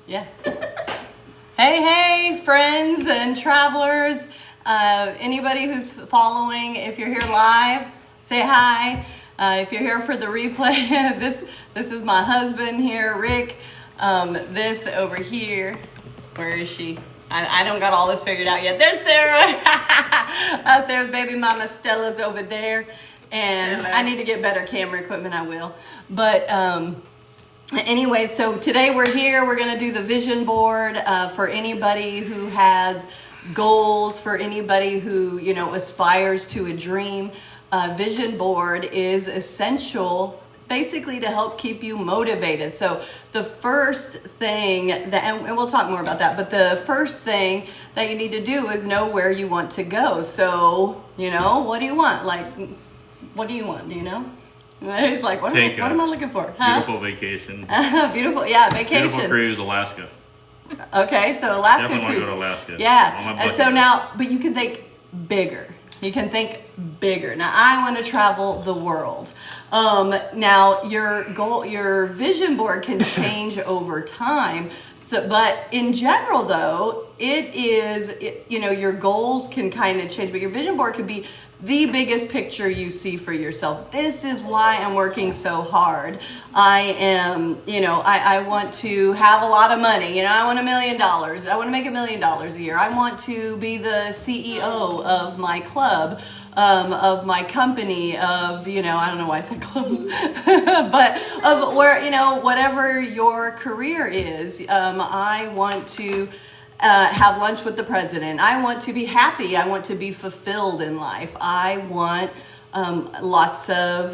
Yeah. Hey, friends and travelers. Anybody who's following, if you're here live, say hi. If you're here for the replay, this is my husband here, Rick. This over here, where is she? I don't got all this figured out yet. There's Sarah. Sarah's baby mama. Stella's over there. And hello. I need to get better camera equipment, I will. But anyway, so today we're here. We're going to do the vision board for anybody who has goals, for anybody who, aspires to a dream. Vision board is essential basically to help keep you motivated. So the first thing that, and we'll talk more about that, but the first thing that you need to do is know where you want to go. So, what do you want? Like, what do you want? Do you know? He's like, what am I looking for? Huh? Beautiful vacation. Beautiful, yeah, vacation. Beautiful cruise, Alaska. Okay, so Alaska Definitely cruise. Want to go to Alaska. Yeah, and so now, but you can think bigger. You can think bigger. Now, I want to travel the world. Now, your goal, your vision board can change over time. So, but in general, though, your goals can kind of change, but your vision board could be the biggest picture you see for yourself. This is why I'm working so hard. I want to have a lot of money. I want $1 million. I want to make $1 million a year. I want to be the CEO of my club, of my company, of, I don't know why I said club, but of where, whatever your career is. I want to have lunch with the president. I want to be happy. I want to be fulfilled in life. I want lots of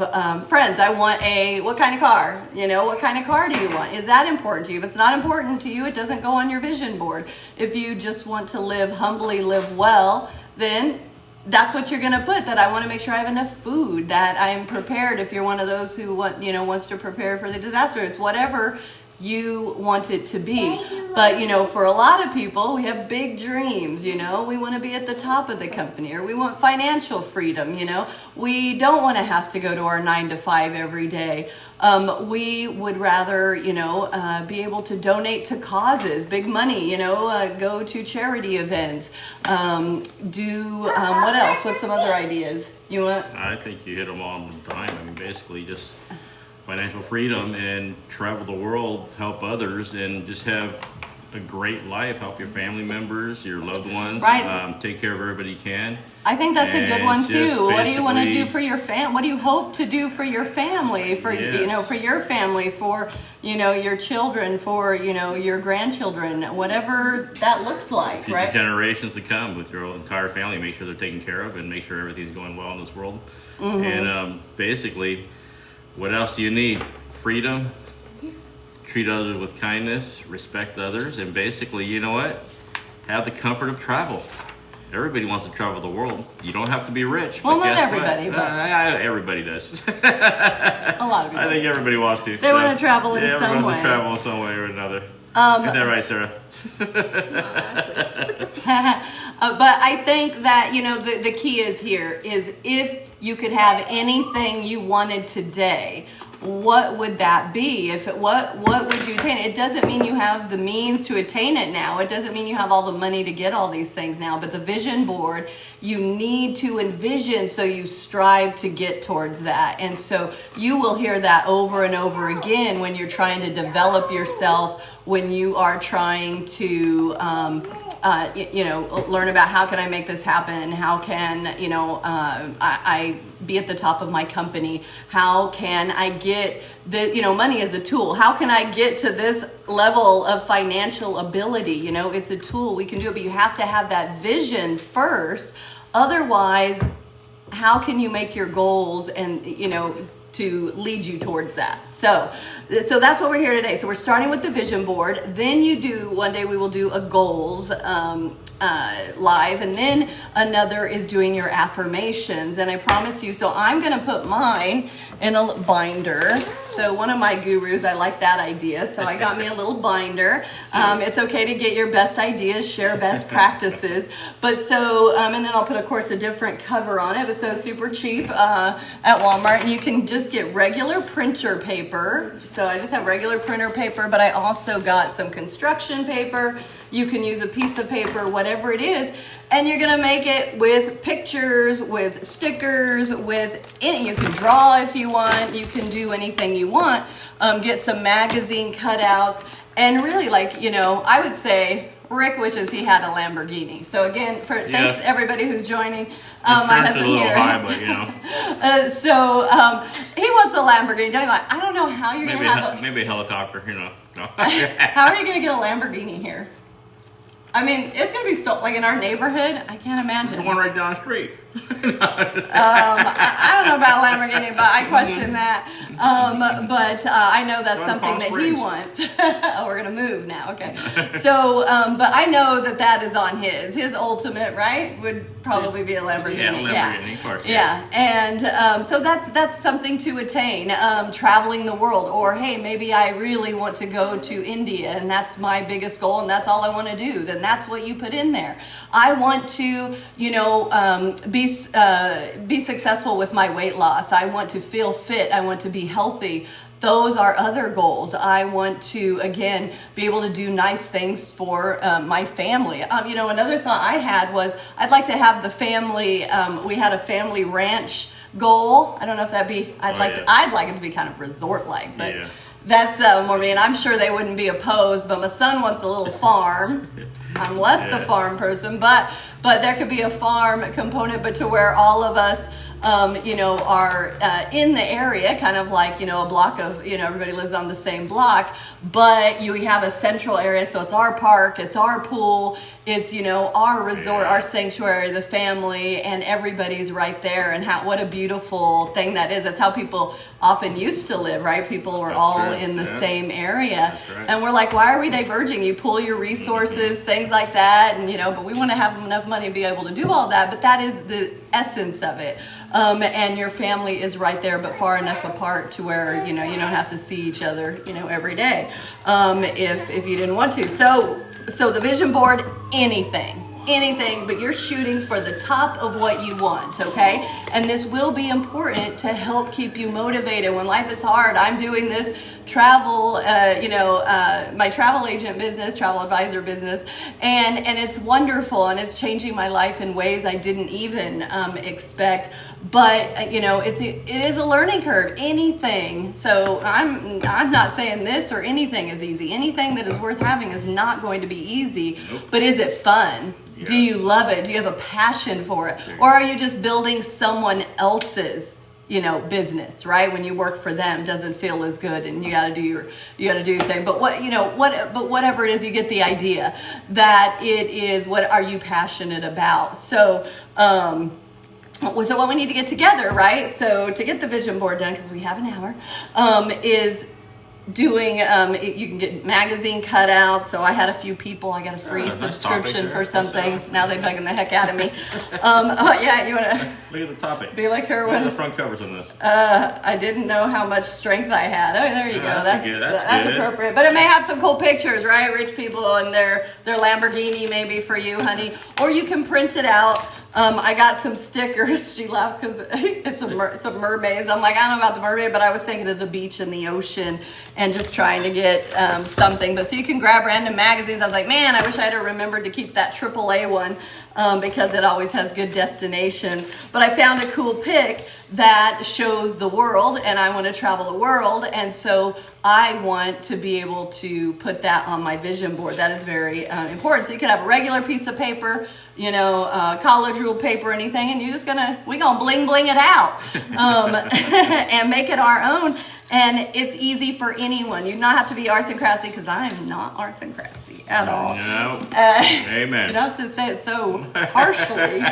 friends. I want what kind of car? What kind of car do you want? Is that important to you? If it's not important to you, it doesn't go on your vision board. If you just want to live humbly, live well, then that's what you're going to put, that I want to make sure I have enough food, that I am prepared. If you're one of those who wants to prepare for the disaster, it's whatever you want it to be. But for a lot of people, we have big dreams. We want to be at the top of the company, or we want financial freedom. We don't want to have to go to our 9 to 5 every day. We would rather be able to donate to causes, big money, go to charity events, what else? What's some other ideas you want? I think you hit them all on the time. I mean, basically just financial freedom and travel the world, help others, and just have a great life, help your family members, your loved ones, right. Take care of everybody you can. I think that's a good one too. What do you want to do for your family? What do you hope to do for your family? For for your family, for your children, for your grandchildren, whatever that looks like, for right? Generations to come, with your entire family, make sure they're taken care of and make sure everything's going well in this world. Mm-hmm. And basically, what else do you need? Freedom, treat others with kindness, respect others, and basically, have the comfort of travel. Everybody wants to travel the world. You don't have to be rich. Well, not everybody, but everybody does. A lot of people. I think everybody wants to. They want to travel in some way. Everyone wants to travel in some way or another. Is that right, Sarah? But I think that the key is here is, if you could have anything you wanted today, what would that be? What would you attain? It doesn't mean you have the means to attain it now. It doesn't mean you have all the money to get all these things now. But the vision board, you need to envision, so you strive to get towards that. And so you will hear that over and over again when you're trying to develop yourself, when you are trying to learn about how can I make this happen? How can I be at the top of my company? How can I get money is a tool. How can I get to this level of financial ability? It's a tool. We can do it, but you have to have that vision first. Otherwise, how can you make your goals and to lead you towards that? So that's what we're here today. So we're starting with the vision board. Then one day we will do a goals live, and then another is doing your affirmations. And I promise you, so I'm going to put mine in a binder. So one of my gurus, I like that idea, so I got me a little binder. It's okay to get your best ideas, share best practices. But so, and then I'll put, of course, a different cover on it, but so super cheap at Walmart. And you can just get regular printer paper. So I just have regular printer paper, but I also got some construction paper. You can use a piece of paper, whatever it is, and you're gonna make it with pictures, with stickers, with any, you can draw if you want, you can do anything you want. Get some magazine cutouts, and really, like, you know, I would say Rick wishes he had a Lamborghini. So again, thanks everybody who's joining. My husband a little here. high, but you know. He wants a Lamborghini. I don't know how you're maybe gonna have maybe a helicopter. You know. No. How are you gonna get a Lamborghini here? I mean, it's gonna be still like in our neighborhood. I can't imagine. The one right down the street. I don't know about Lamborghini, but I question that. But I know that's something that he wants. Oh, we're gonna move now. Okay. So, but I know that is on his. His ultimate, right, would probably be a Lamborghini. Yeah, Lamborghini, of course. Yeah, and so that's something to attain. Traveling the world, or hey, maybe I really want to go to India, and that's my biggest goal, and that's all I want to do. Then that's what you put in there. I want to, you know, be successful with my weight loss. I want to feel fit. I want to be healthy. Those are other goals. I want to, again, be able to do nice things for my family. You know, another thought I had was I'd like to have the family, we had a family ranch goal. I don't know if that'd be, I'd like it to be kind of resort-like, but that's more me, and I'm sure they wouldn't be opposed, but my son wants a little farm. I'm less the farm person, but there could be a farm component, but to where all of us, you know, are in the area, kind of like, you know, a block of, you know, everybody lives on the same block, but you have a central area, so it's our park, it's our pool, it's, you know, our resort, our sanctuary, the family, and everybody's right there, and what a beautiful thing that is. That's how people often used to live, right? People were all in the same area, and we're like, why are we diverging? You pull your resources, things like that, and, you know, but we want to have enough money to be able to do all that, but that is the essence of it. And your family is right there, but far enough apart to where, you know, you don't have to see each other, you know, every day, if you didn't want to. So the vision board, anything, but you're shooting for the top of what you want, okay? And this will be important to help keep you motivated when life is hard. I'm doing this travel, my travel agent business, travel advisor business, and it's wonderful, and it's changing my life in ways I didn't even expect. But you know, it is a learning curve. Anything. So I'm not saying this or anything is easy. Anything that is worth having is not going to be easy. But is it fun? Yes. Do you love it? Do you have a passion for it? Or are you just building someone else's, you know, business, right? When you work for them, doesn't feel as good, and you got to do your thing. But whatever it is, you get the idea that it is. What are you passionate about? So what we need to get together, right? So to get the vision board done, because we have an hour, is doing, you can get magazine cutouts. So I had a few people, I got a free subscription for something. Now they're bugging the heck out of me. You want to look at the topic. Be like her. What are the front covers on this? I didn't know how much strength I had. Oh, there you go. That's good. Appropriate. But it may have some cool pictures, right? Rich people and their Lamborghini maybe for you, honey. Or you can print it out. I got some stickers. She laughs because it's some mermaids. I'm like, I don't know about the mermaid, but I was thinking of the beach and the ocean and just trying to get something. But so you can grab random magazines. I was like, man, I wish I had remembered to keep that AAA one because it always has good destinations. But I found a cool pic that shows the world, and I want to travel the world, and so I want to be able to put that on my vision board. That is very important. So you could have a regular piece of paper, you know, college rule paper, anything, and we're gonna bling it out and make it our own. And it's easy for anyone. You do not have to be arts and craftsy, because I am not arts and craftsy at all. No. Amen. You don't have to say it so harshly.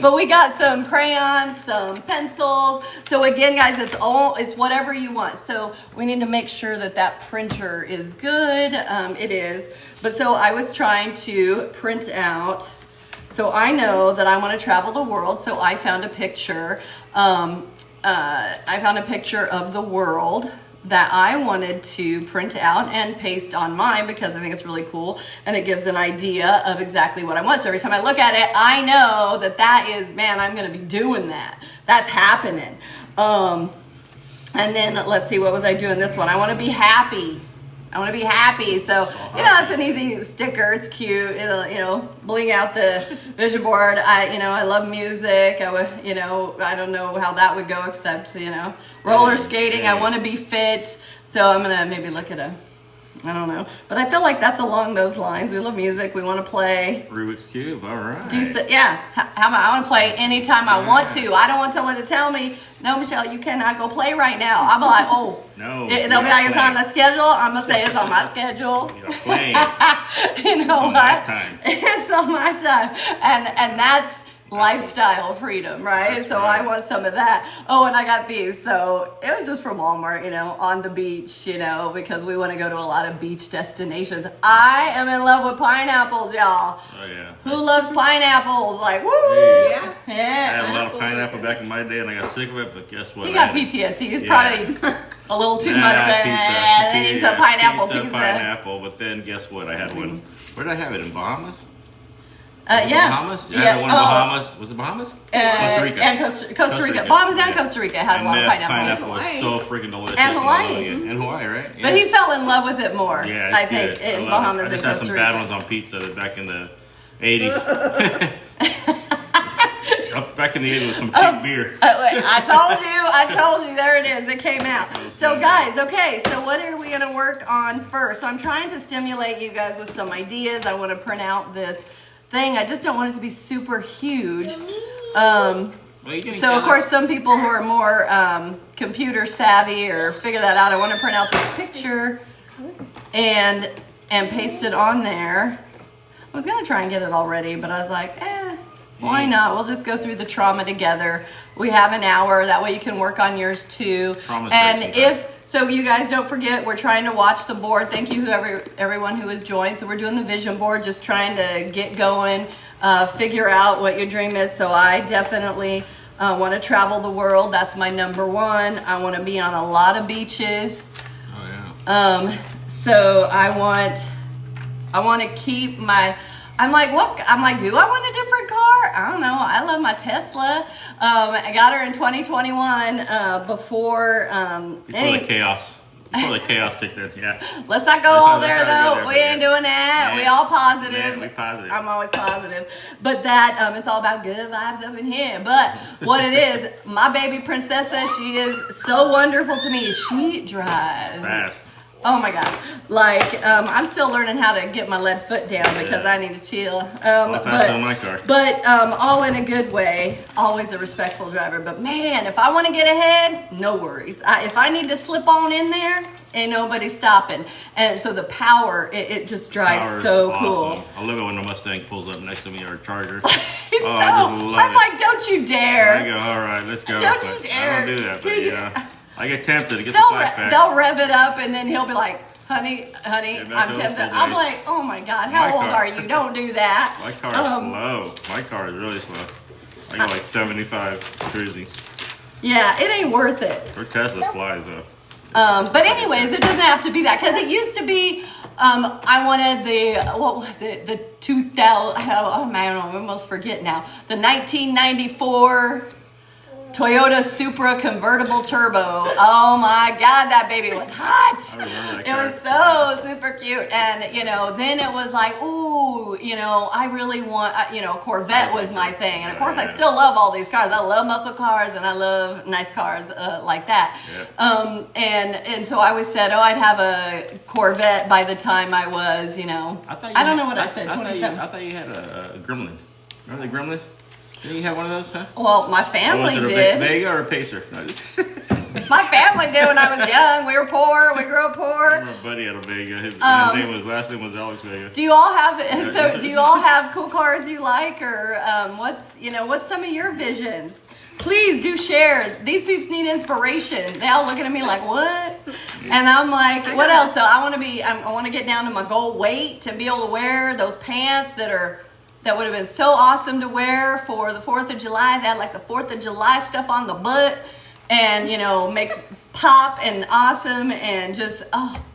But we got some crayons, some pencils. So again, guys, it's whatever you want. So we need to make sure that that printer is good. It is. But so I was trying to print out. So I know that I want to travel the world. So I found a picture. I found a picture of the world that I wanted to print out and paste on mine, because I think it's really cool and it gives an idea of exactly what I want. So every time I look at it, I know that is, man, I'm going to be doing that. That's happening. And then let's see, what was I doing this one? I want to be happy. I want to be happy. So, you know, it's an easy sticker. It's cute. It'll, you know, bling out the vision board. I love music. I don't know how that would go, except, roller skating. I want to be fit. So I'm going to maybe look at I don't know. But I feel like that's along those lines. We love music. We want to play. Rubik's Cube. All right. How about I want to play anytime I want to. I don't want someone to tell me, no, Michelle, you cannot go play right now. I'll be like, oh. No. They'll be like, it's on the schedule. I'm going to say it's on my schedule. You're playing. You know on what? my time. It's on my time. And that's lifestyle freedom, right? That's so right. I want some of that. Oh, and I got these. So it was just from Walmart, on the beach, because we want to go to a lot of beach destinations. I am in love with pineapples, y'all. Oh, yeah. Who loves pineapples? Like, woo! Yeah. I had a lot of Pineapples are pineapple good. back in my day, and I got sick of it, but guess what? He got PTSD. He's Yeah. probably a little too much, but then he's a pineapple pizza. Pineapple, but then guess what? I had one. Where did I have it? In Bahamas? Yeah. Bahamas? Yeah, I had one in Bahamas. Was it Bahamas? Costa Rica. And Costa Rica. Bahamas and Costa Rica had a lot of pineapple. Pineapple was Hawaii. so freaking delicious. And Hawaii. And Hawaii, right? Yeah. But he fell in love with it more, Yeah, it's I think, good. in I love Bahamas it. I and just had Costa some Rica. bad ones on pizza back in the 80s. Back in the 80s with some cheap beer. I told you, there it is. It came out. So guys, okay, so what are we gonna work on first? So I'm trying to stimulate you guys with some ideas. I wanna print out this thing. I just don't want it to be super huge. So of course, some people who are more computer savvy or figure that out, I want to print out this picture and paste it on there. I was gonna try and get it all ready, but I was like, why not? We'll just go through the trauma together. We have an hour. That way you can work on yours too. And you guys don't forget, we're trying to watch the board. Thank you everyone who has joined. So we're doing the vision board, just trying to get going, figure out what your dream is. So I definitely want to travel the world. That's my number one. I want to be on a lot of beaches. Oh yeah. So I want to keep my. I'm like, what? I'm like, do I want a different car? I don't know. I love my Tesla. I got her in 2021 before the chaos. Before the chaos kicked in, yeah. Let's not go all there though. We ain't doing that. We all positive. Yeah, we positive. I'm always positive. But that it's all about good vibes up in here. But what it is, my baby princessa, she is so wonderful to me. She drives Fast. Oh my God. Like, I'm still learning how to get my lead foot down because I need to chill. Faster than my car. But all in a good way. Always a respectful driver. But man, if I want to get ahead, no worries. If I need to slip on in there, ain't nobody stopping. And so the power, it just drives so cool. I love it when a Mustang pulls up next to me or a Charger. I'm like, don't you dare. I go, all right, let's go. Don't you dare. I don't do that, but I get tempted to get the flashback. They'll rev it up and then he'll be like, honey, I'm tempted. I'm like, oh my God, how old are you? Don't do that. My car is slow. My car is really slow. I go like 75 cruising. Yeah, it ain't worth it. Her Tesla flies up. But anyways, it doesn't have to be that because it used to be. I wanted what was it? The 2000. Oh man, I almost forget now. The 1994 Toyota Supra convertible turbo. Oh my God, that baby was hot. I remember that It car. was so super cute. And, then it was like, ooh, I really want, Corvette was my thing. And of course, I still love all these cars. I love muscle cars and I love nice cars like that. Yeah. And so I always said, I'd have a Corvette by the time I was, I don't know what I said, 27. I thought you had a Gremlin. Remember the Gremlin? Didn't you have one of those, huh? Well, my family Or was it did. a Vega or a Pacer? No, My family did when I was young. We were poor. We grew up poor. My buddy had a Vega. His last name was Alex Vega. Do you all have cool cars you like, or what's some of your visions? Please do share. These peeps need inspiration. They all looking at me like, what? And I'm like, what else? So I want to get down to my goal weight and be able to wear those pants that would have been so awesome to wear for the 4th of July. They had like the 4th of July stuff on the butt, and makes pop and awesome, and just,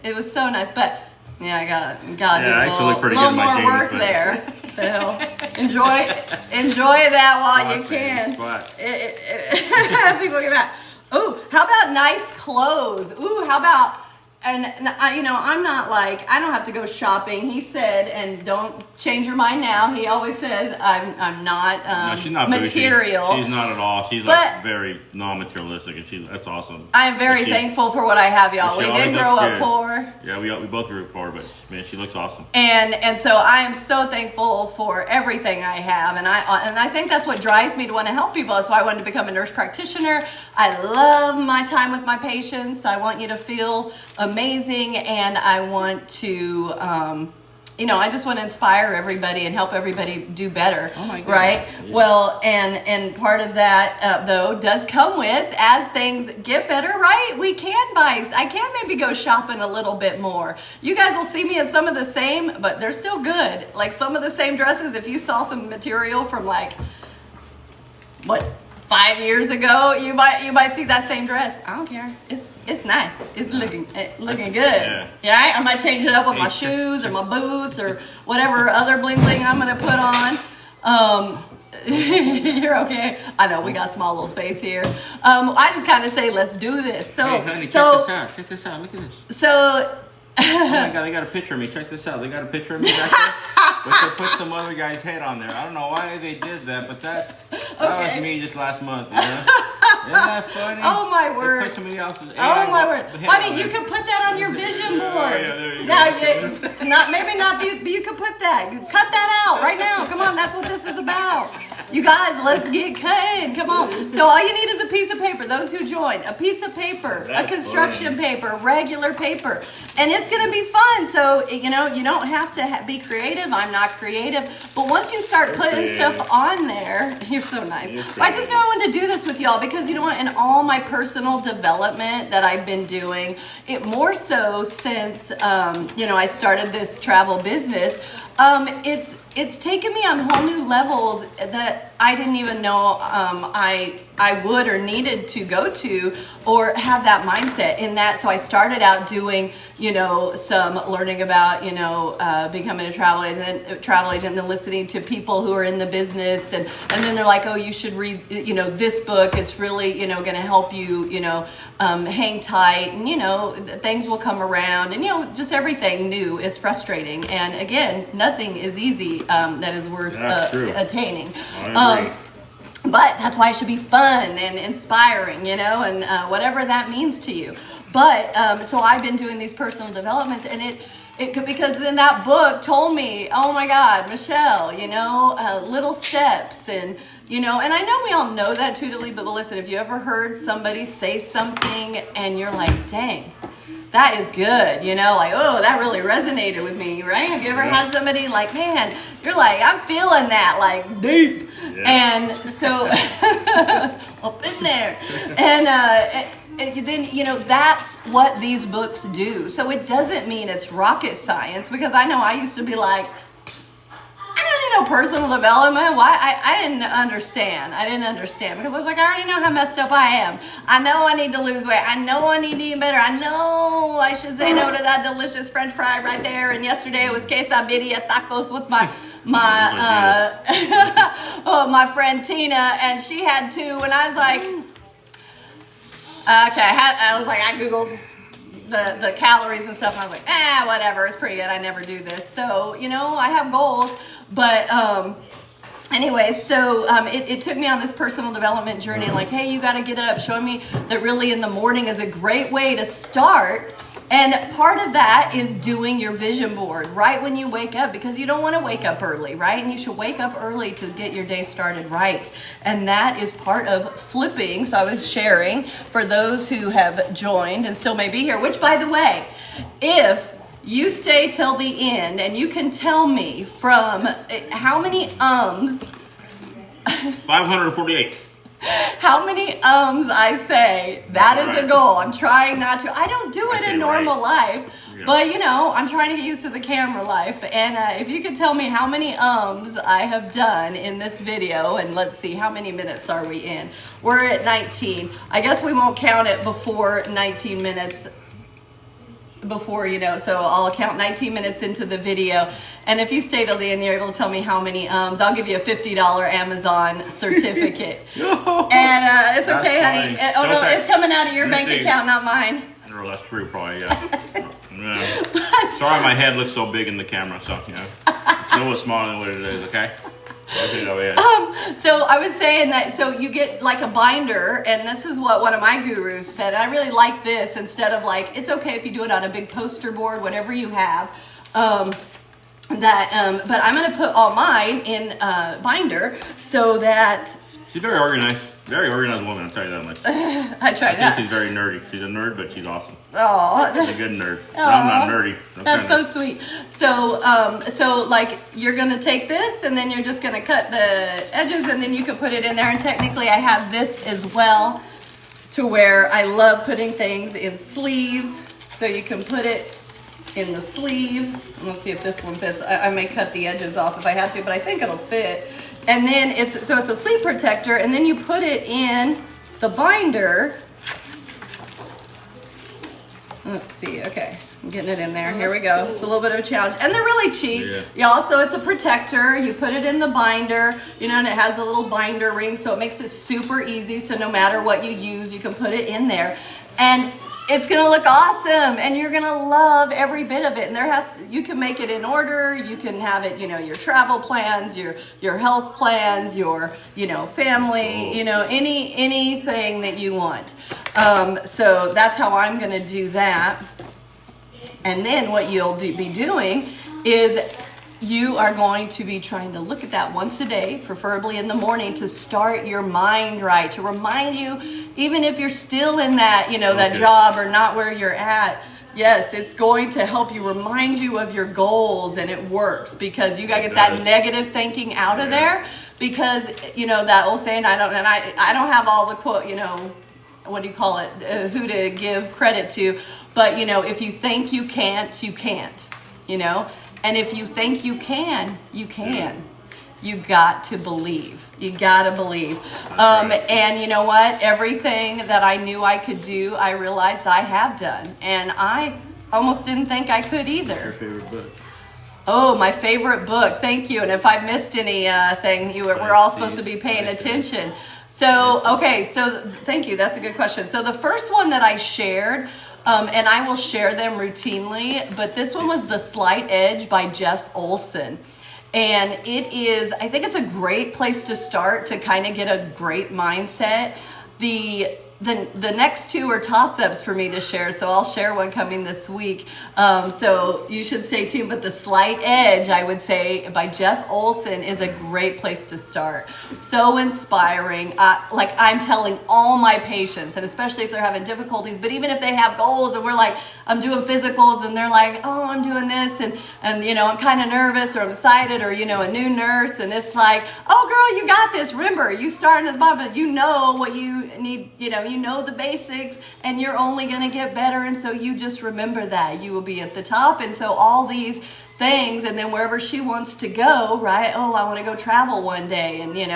it was so nice. But yeah, I got a little more work there. So enjoy that while you can. People get back. Ooh, how about nice clothes? Ooh, how about, and I'm not like, I don't have to go shopping. He said, and don't change your mind now. He always says I'm not, no, she's not material. Bougie. She's not at all. She's like very non-materialistic, and that's awesome. I'm very thankful for what I have, y'all. We didn't grow up poor. Yeah, we both grew up poor, but man, she looks awesome. And so I am so thankful for everything I have, and I think that's what drives me to want to help people. That's why I wanted to become a nurse practitioner. I love my time with my patients. I want you to feel amazing, and I want to I just want to inspire everybody and help everybody do better. Oh my God. Right? Yeah. Well, and part of that though does come with, as things get better, right? I can maybe go shopping a little bit more. You guys will see me in some of the same, but they're still good. Like some of the same dresses. If you saw some material from 5 years ago, you might see that same dress. I don't care. It's nice. It's looking good. Yeah. I might change it up with my shoes or my boots or whatever other bling bling I'm gonna put on. You're okay. I know we got small little space here. I just kind of say, let's do this. So, hey, honey, check this out. Look at this. So. Oh my God, they got a picture of me. Check this out. They got a picture of me back there. But they put some other guy's head on there. I don't know why they did that, but that was me just last month. Isn't that funny? Oh my word. They put somebody else's my word. Honey, you can put that on your vision board. Yeah, there you go. But you can put that. Cut that out right now. Come on, that's what this is about. You guys, let's get cutting. Come on. So all you need is a piece of paper. Those who join, a piece of paper, a construction paper, regular paper, and it's going to be fun. So you don't have to be creative. I'm not creative, but once you start putting stuff on there, you're so nice. I just know I wanted to do this with y'all because you know what? In all my personal development that I've been doing, it more so since I started this travel business. It's taken me on whole new levels that I didn't even know I would or needed to go to or have that mindset in that. So I started out doing, some learning about, becoming a travel agent, and then listening to people who are in the business. And then they're like, oh, you should read, this book. It's really, going to help you, hang tight, and, things will come around. And, just everything new is frustrating. And again, nothing is easy that is worth attaining. I agree. But that's why it should be fun and inspiring, and whatever that means to you. But so I've been doing these personal developments, and because then that book told me, oh my God, Michelle, little steps, and and I know we all know that intuitively, but listen, if you ever heard somebody say something and you're like, dang, that is good, oh, that really resonated with me, right? Have you ever had somebody like, man, you're like, I'm feeling that, like, deep. Yeah. And so, up in there. And then, that's what these books do. So it doesn't mean it's rocket science, because I know I used to be like, I don't need no personal development. Why? I didn't understand. Because I was like, I already know how messed up I am. I know I need to lose weight. I know I need to eat better. I know I should say no to that delicious French fry right there. And yesterday it was quesadilla tacos with my my friend Tina, and she had two. And I was like, okay. I googled the calories and stuff, and I was like, whatever, it's pretty good. I never do this. So, I have goals, but anyway, so it took me on this personal development journey, like, hey, you got to get up, showing me that really in the morning is a great way to start. And part of that is doing your vision board right when you wake up, because you don't want to wake up early, right? And you should wake up early to get your day started right. And that is part of flipping. So I was sharing for those who have joined and still may be here, which, by the way, if you stay till the end and you can tell me from how many 548. how many I say, that is a goal. I'm trying not to. I don't do it in normal life, but I'm trying to get used to the camera life. And if you could tell me how many I have done in this video, and let's see, how many minutes are we in? We're at 19. I guess we won't count it before 19 minutes. So I'll count 19 minutes into the video, and if you stay till the end, you're able to tell me how many I'll give you a $50 Amazon certificate. And it's okay, honey. It's coming out of your bank account, not mine. Oh, that's true, probably, yeah. Sorry my head looks so big in the camera, so, it's a little smaller than what it is, okay? So I was saying that, so you get like a binder, and this is what one of my gurus said. I really like this, instead of like, it's okay if you do it on a big poster board, whatever you have. But I'm going to put all mine in a binder so that. She's very organized woman, I'll tell you that much. I try think she's very nerdy. She's a nerd, but she's awesome. Oh, she's a good nerd. I'm not nerdy. That's so sweet. So like, you're gonna take this, and then you're just gonna cut the edges, and then you can put it in there. And technically, I have this as well, to where I love putting things in sleeves, so you can put it in the sleeve. Let's see if this one fits. I may cut the edges off if I have to, but I think it'll fit. And then it's a sleeve protector, and then you put it in the binder. Let's see, okay, I'm getting it in there. Here we go. It's a little bit of a challenge, and they're really cheap, y'all. So it's a protector. You put it in the binder, and it has a little binder ring, so it makes it super easy. So no matter what you use, you can put it in there, and it's gonna look awesome, and you're gonna love every bit of it. And you can make it in order. You can have it, your travel plans, your health plans, your family, anything that you want. So that's how I'm gonna do that. And then what you'll be doing is you are going to be trying to look at that once a day, preferably in the morning, to start your mind right, to remind you, even if you're still in that, that job or not where you're at. Yes, it's going to help you remind you of your goals, and it works, because you got to get that negative thinking out of there, because, that old saying, I don't have all the quote, what do you call it, who to give credit to, but, if you think you can't, you can't, And if you think you can, you can. You got to believe. You got to believe. And you know what? Everything that I knew I could do, I realized I have done. And I almost didn't think I could either. What's your favorite book? Oh, my favorite book. Thank you. And if I missed anything, we're all supposed to be paying attention. So, okay. So thank you. That's a good question. So the first one that I shared, and I will share them routinely, but this one was The Slight Edge by Jeff Olson. And I think it's a great place to start to kind of get a great mindset. The next two are toss-ups for me to share, so I'll share one coming this week. So you should stay tuned. But The Slight Edge, I would say, by Jeff Olson, is a great place to start. So inspiring. I'm telling all my patients, and especially if they're having difficulties, but even if they have goals, and we're like, I'm doing physicals, and they're like, oh, I'm doing this, and I'm kind of nervous, or I'm excited, or a new nurse, and it's like, oh, girl, you got this. Remember, you started at the bottom, you know what you need, you know the basics, and you're only going to get better. And so you just remember that you will be at the top. And so all these things, and then wherever she wants to go, right? Oh, I want to go travel one day, and in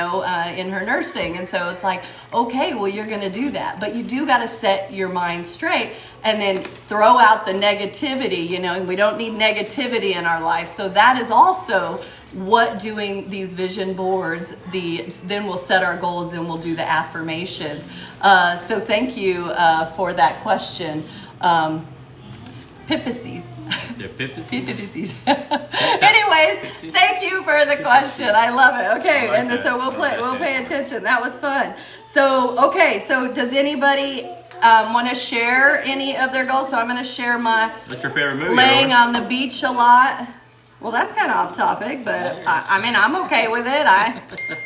her nursing. And so it's like, okay, well, you're going to do that, but you do got to set your mind straight, and then throw out the negativity, and we don't need negativity in our life. So that is also what doing these vision boards, then we'll set our goals, then we'll do the affirmations. So thank you for that question. Pippacy. Anyways, thank you for the question. I love it. Okay, so we'll pay attention. That was fun. So, okay, so does anybody want to share any of their goals, so I'm going to share my What's your favorite movie? laying on the beach a lot. Well, that's kind of off topic, but I mean, I'm okay with it.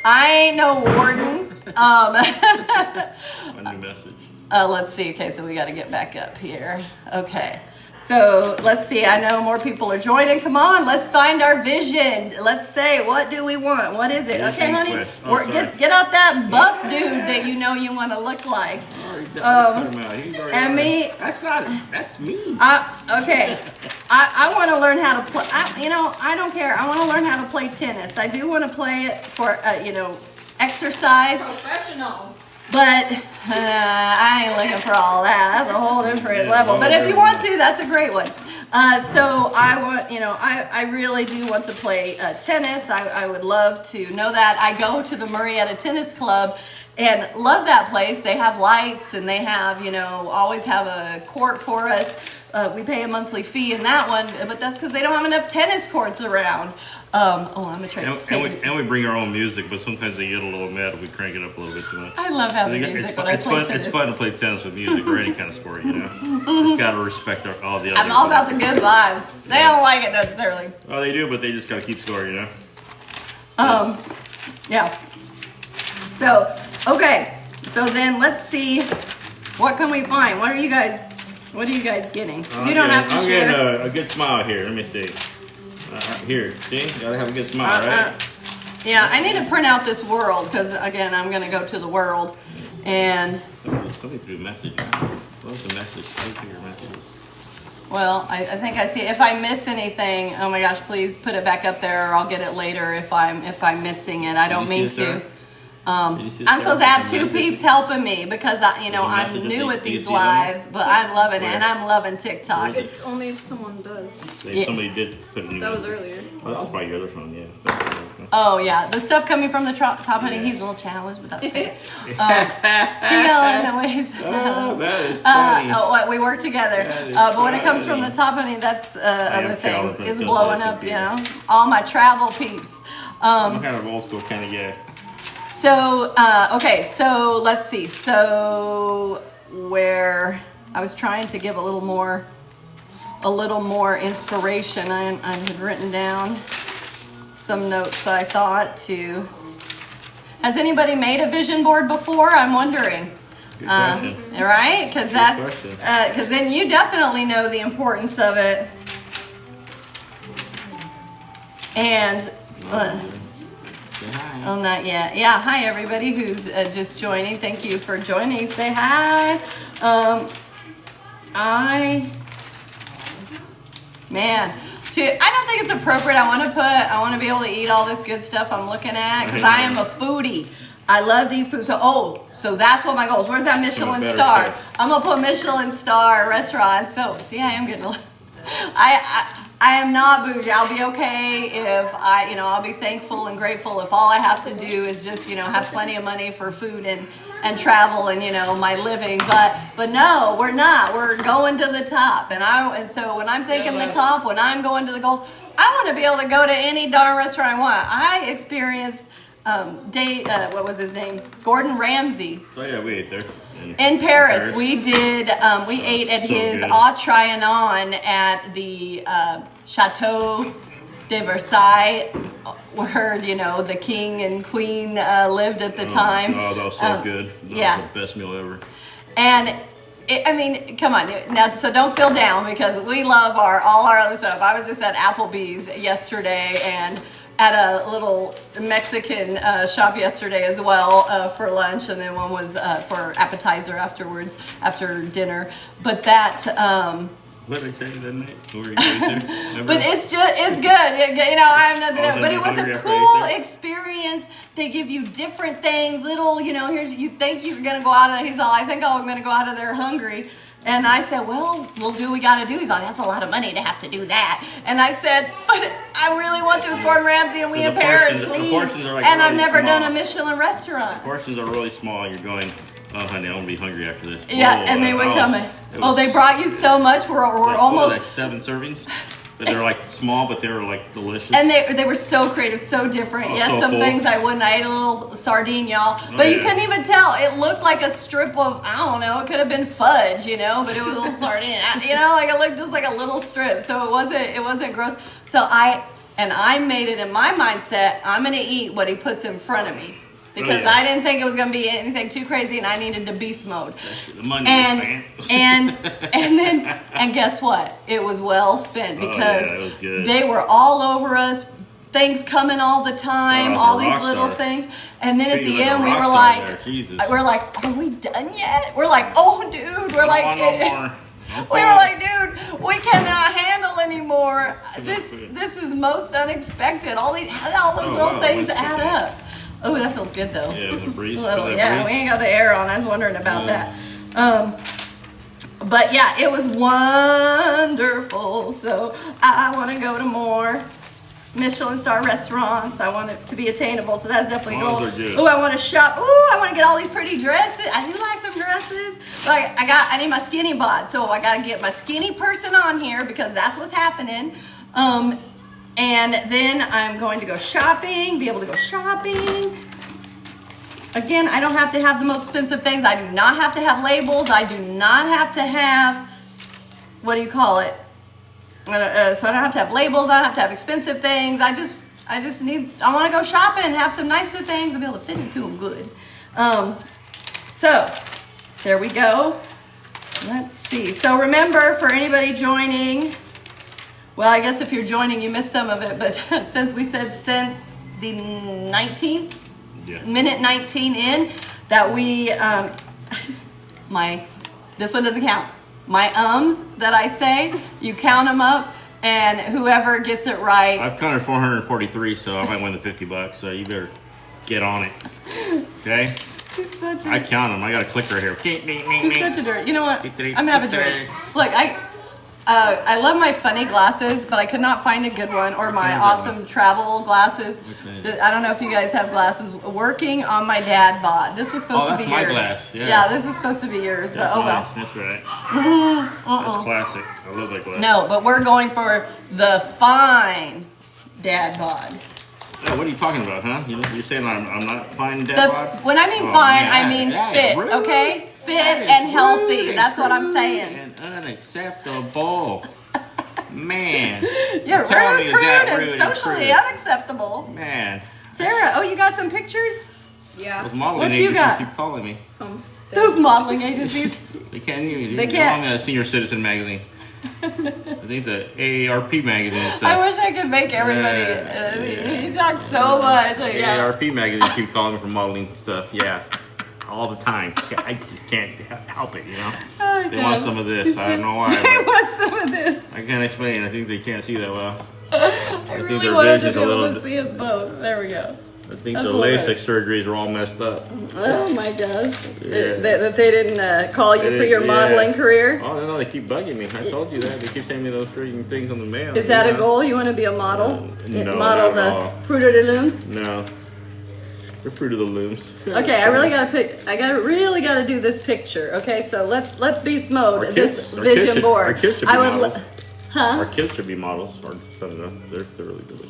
I ain't no warden. My new message. Let's see. Okay, so we got to get back up here. Okay. So let's see. I know more people are joining. Come on, let's find our vision. Let's say, what do we want? What is it? Okay, honey, get out that buff dude that you know you want to look like. And me. That's me. Okay. I want to learn how to play. I don't care. I want to learn how to play tennis. I do want to play it for exercise. Professional. But I ain't looking for all that. That's a whole different level. But if you want to, that's a great one. So I want, I really do want to play tennis. I would love to know that. I go to the Marietta Tennis Club and love that place. They have lights and they have, always have a court for us. We pay a monthly fee in that one, but that's because they don't have enough tennis courts around. I'm gonna try and we bring our own music, but sometimes they get a little mad if we crank it up a little bit too much. I love having music when I play tennis. It's fun to play tennis with music or any kind of sport, Just gotta respect all the other. I'm all about the good vibes. They don't like it necessarily. Oh, they do, but they just gotta keep score, Yeah. So, okay. So then let's see. What can we find? What are you guys getting? You don't have to share. I'm getting a good smile here. Let me see. Here, see? Gotta have a good smile, right? Yeah, I need to print out this world because, again, I'm going to go to the world. And somebody threw a message. What was the message? I think your messages. Well, I think I see. If I miss anything, oh my gosh, please put it back up there, or I'll get it later if I'm missing it. I don't mean to. I'm supposed to have two peeps helping me because I'm new at these lives, but I'm loving it, and I'm loving TikTok. It's only if someone does. Somebody did put a new. That was earlier. Oh, that was probably your other phone, yeah. Oh yeah, the stuff coming from the top, honey. He's a little challenged, but that's okay. He always. Oh, that is funny. We work together. But when it comes from the top, honey, that's other things. It's blowing up, All my travel peeps. I'm kind of old school kind of guy. So, okay, so let's see. So, where I was trying to give a little more inspiration, I had written down some notes I thought to. Has anybody made a vision board before? I'm wondering. Good question. Right? Because then you definitely know the importance of it. And. Oh, not yet. Yeah, hi everybody who's just joining. Thank you for joining. Say hi. I don't think it's appropriate. I want to be able to eat all this good stuff I'm looking at because I am a foodie. I love to eat food. So that's what my goal is. Where's that Michelin star? I'm gonna put Michelin star restaurant. So see, I am getting. I am not bougie. I'll be okay if I'll be thankful and grateful if all I have to do is just, have plenty of money for food and travel and, my living. But no, we're not. We're going to the top. And so when I'm thinking the top, when I'm going to the goals, I want to be able to go to any darn restaurant I want. I experienced what was his name? Gordon Ramsay. Oh yeah, we ate there. In Paris, we did. We ate at his Au Trianon at the Chateau de Versailles, where the king and queen lived at the time. Oh, that was so good. That was the best meal ever. And come on now. So don't feel down because we love all our other stuff. I was just at Applebee's yesterday and at a little Mexican shop yesterday as well for lunch, and then one was for appetizer after dinner. But that. What did I tell you that night? Where you there? But it's good. I have nothing else. But it was a cool experience. They give you different things. Little, here's you think you're gonna go out of. He's all, I think I'm gonna go out of there hungry. And I said, well, we'll do what we got to do. He's like, that's a lot of money to have to do that. And I said, but I really want to with Gordon Ramsay and we in Paris, please. And I've never done a Michelin restaurant. The portions are really small. You're going, oh, honey, I'm going to be hungry after this. Yeah, and they would come in. They brought you so much. We're almost. Like 7 servings? But they're like small, but they were like delicious. And they were so creative, so different. Oh, Yes, so some full. things I wouldn't. I ate a little sardine, y'all. But you yeah. couldn't even tell. It looked like a strip of, I don't know, it could have been fudge, you know, but it was a little sardine. You know, like it looked just like a little strip. So it wasn't gross. So I made it in my mindset, I'm going to eat what he puts in front of me. Because I didn't think it was going to be anything too crazy, and I needed to beast mode. The money was And guess what? It was well spent because it was good. they were all over us. Things coming all the time, Oh, all the these rock little star. things, and then at Treat you the like a end we rock were star like, there. Jesus. we're like, are we done yet? We're like, oh dude, we're like, I don't want no more. we were like, dude, we cannot handle anymore. This is most unexpected. All those little things add up. Oh, that feels good though. Yeah, the breeze. It's a little, Feel that yeah, breeze? we ain't got the air on. I was wondering about that. But yeah, it was wonderful. So I want to go to more Michelin star restaurants. I want it to be attainable. So that's definitely a goal. Those are good. Oh, I want to shop. Oh, I want to get all these pretty dresses. I do like some dresses. Like I need my skinny bod. So I got to get my skinny person on here because that's what's happening. And then I'm going to go shopping, be able to go shopping. Again, I don't have to have the most expensive things. I do not have to have labels. I do not have to have, what do you call it? So I don't have to have labels. I don't have to have expensive things. I want to go shopping, have some nicer things, and be able to fit into them good. So there we go. Let's see. So remember, for anybody joining, well, I guess if you're joining, you missed some of it, but since we said since the 19th, minute 19 in, that we, this one doesn't count. My ums that I say, you count them up, and whoever gets it right. I've counted 443, so I might win the $50. So you better get on it. Okay? I count them. I got a clicker here. He's such a dirt. You know what? I'm gonna have a drink. Look, I love my funny glasses, but I could not find a good one, or my awesome travel glasses. I don't know if you guys have glasses. Working on my dad bod. This was supposed to be yours. my glass. Yeah. This was supposed to be yours, but That's oh well. That's right. That's classic. I love that glass. No, but we're going for the fine dad bod. Yeah, what are you talking about, huh? You're saying I'm not fine dad bod? When I mean fine, I mean fit, okay? Fit and healthy. That's what I'm saying. And unacceptable. Man. You're Tell me, rude, is crude, that and rude socially crude? unacceptable. Man. Sarah, oh, you got some pictures? Yeah. Those modeling What you agencies got? keep calling me. Homestead. Those modeling agencies. They can't even. They They're can't. on the Senior Citizen magazine. I think the AARP magazine and stuff. I wish I could make everybody. He talks so much. Like, yeah. AARP magazine keep calling me for modeling stuff. Yeah. All the time. I just can't help it, you know? Oh, They God. want some of this. I don't know why. They but want some of this. I can't explain. I think they can't see that well. I really their wanted to vision's be a able little to see us both. There we go. I think That's the hilarious. LASIK surgeries are all messed up. Oh my gosh. Yeah. That they didn't call you They for your didn't- modeling yeah. career? Oh, no, they keep bugging me. I told you that. They keep sending me those freaking things on the mail. Is that a goal? You want to be a model? No, Model not the at all. Fruit of the Looms? No. The fruit of the looms. Okay, I really gotta pick. Really gotta do this picture. Okay, so let's beast mode this vision board. Our kids should be I would. models. Huh? Our kids should be models. Or, I don't know. They're really good.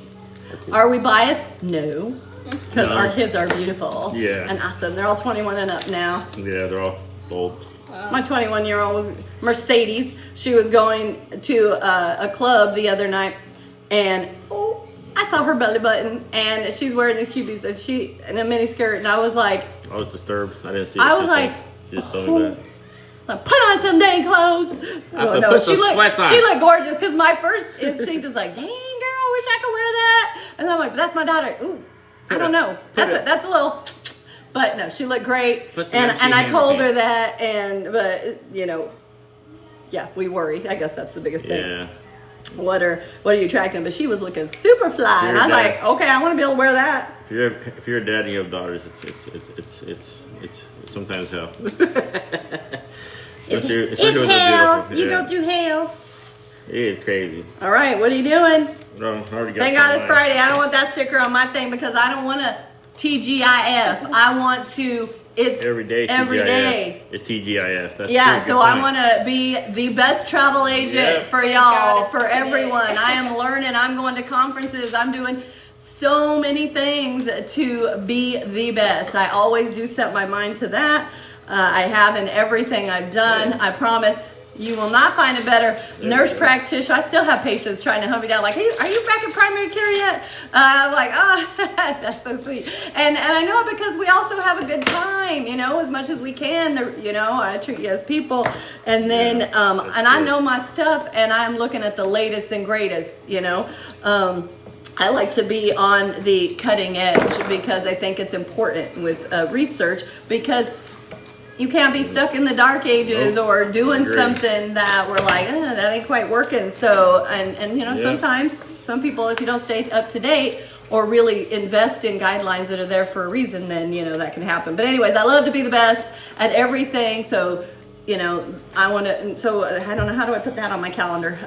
Are we biased? No, because No. our kids are beautiful. Yeah. And awesome. They're all 21 and up now. Yeah, they're all old. My 21-year-old was Mercedes. She was going to a club the other night, and I saw her belly button, and she's wearing these cute boots, and she in a mini skirt, and I was like, I was disturbed. I didn't see it. I was like, She just told me that. like, put on some dang clothes. Well, put some she looked, sweats on. she looked gorgeous, because my first instinct is like, dang girl, wish I could wear that. And I'm like, that's my daughter. Ooh, I don't know. That's a little. But no, she looked great, Put some and MC I Hammer told her pants. that, but you know, yeah, we worry. I guess that's the biggest thing. Yeah. What are you attracting? But she was looking super fly, and I was You're a like, okay, I want to be able to wear that. If you're a dad and you have daughters, it's sometimes hell. Especially with a hell. beautiful- You yeah. go through hell. It is crazy. All right, what are you doing? No, I already got Thank God some it's line. Friday. I don't want that sticker on my thing because I don't want to TGIF. I want to It's every day. Every TGIF. day. It's TGIF. That's Yeah, true. so Good I point. want to be the best travel agent Yep. for You y'all, got it for today. everyone. I am learning. I'm going to conferences. I'm doing so many things to be the best. I always do set my mind to that. I have in everything I've done. I promise you will not find a better nurse practitioner. I still have patients trying to hunt me down like, hey, are you back in primary care yet? I'm like, oh, that's so sweet. And I know it because we also have a good time, you know, as much as we can. You know, I treat you as people. And then, and I know my stuff, and I'm looking at the latest and greatest, you know. I like to be on the cutting edge because I think it's important with research, because you can't be stuck in the dark ages or doing something that we're like, that ain't quite working. So, and you know, sometimes some people, if you don't stay up to date or really invest in guidelines that are there for a reason, then, you know, that can happen. But anyways, I love to be the best at everything. So, you know, I want to, so I don't know, how do I put that on my calendar?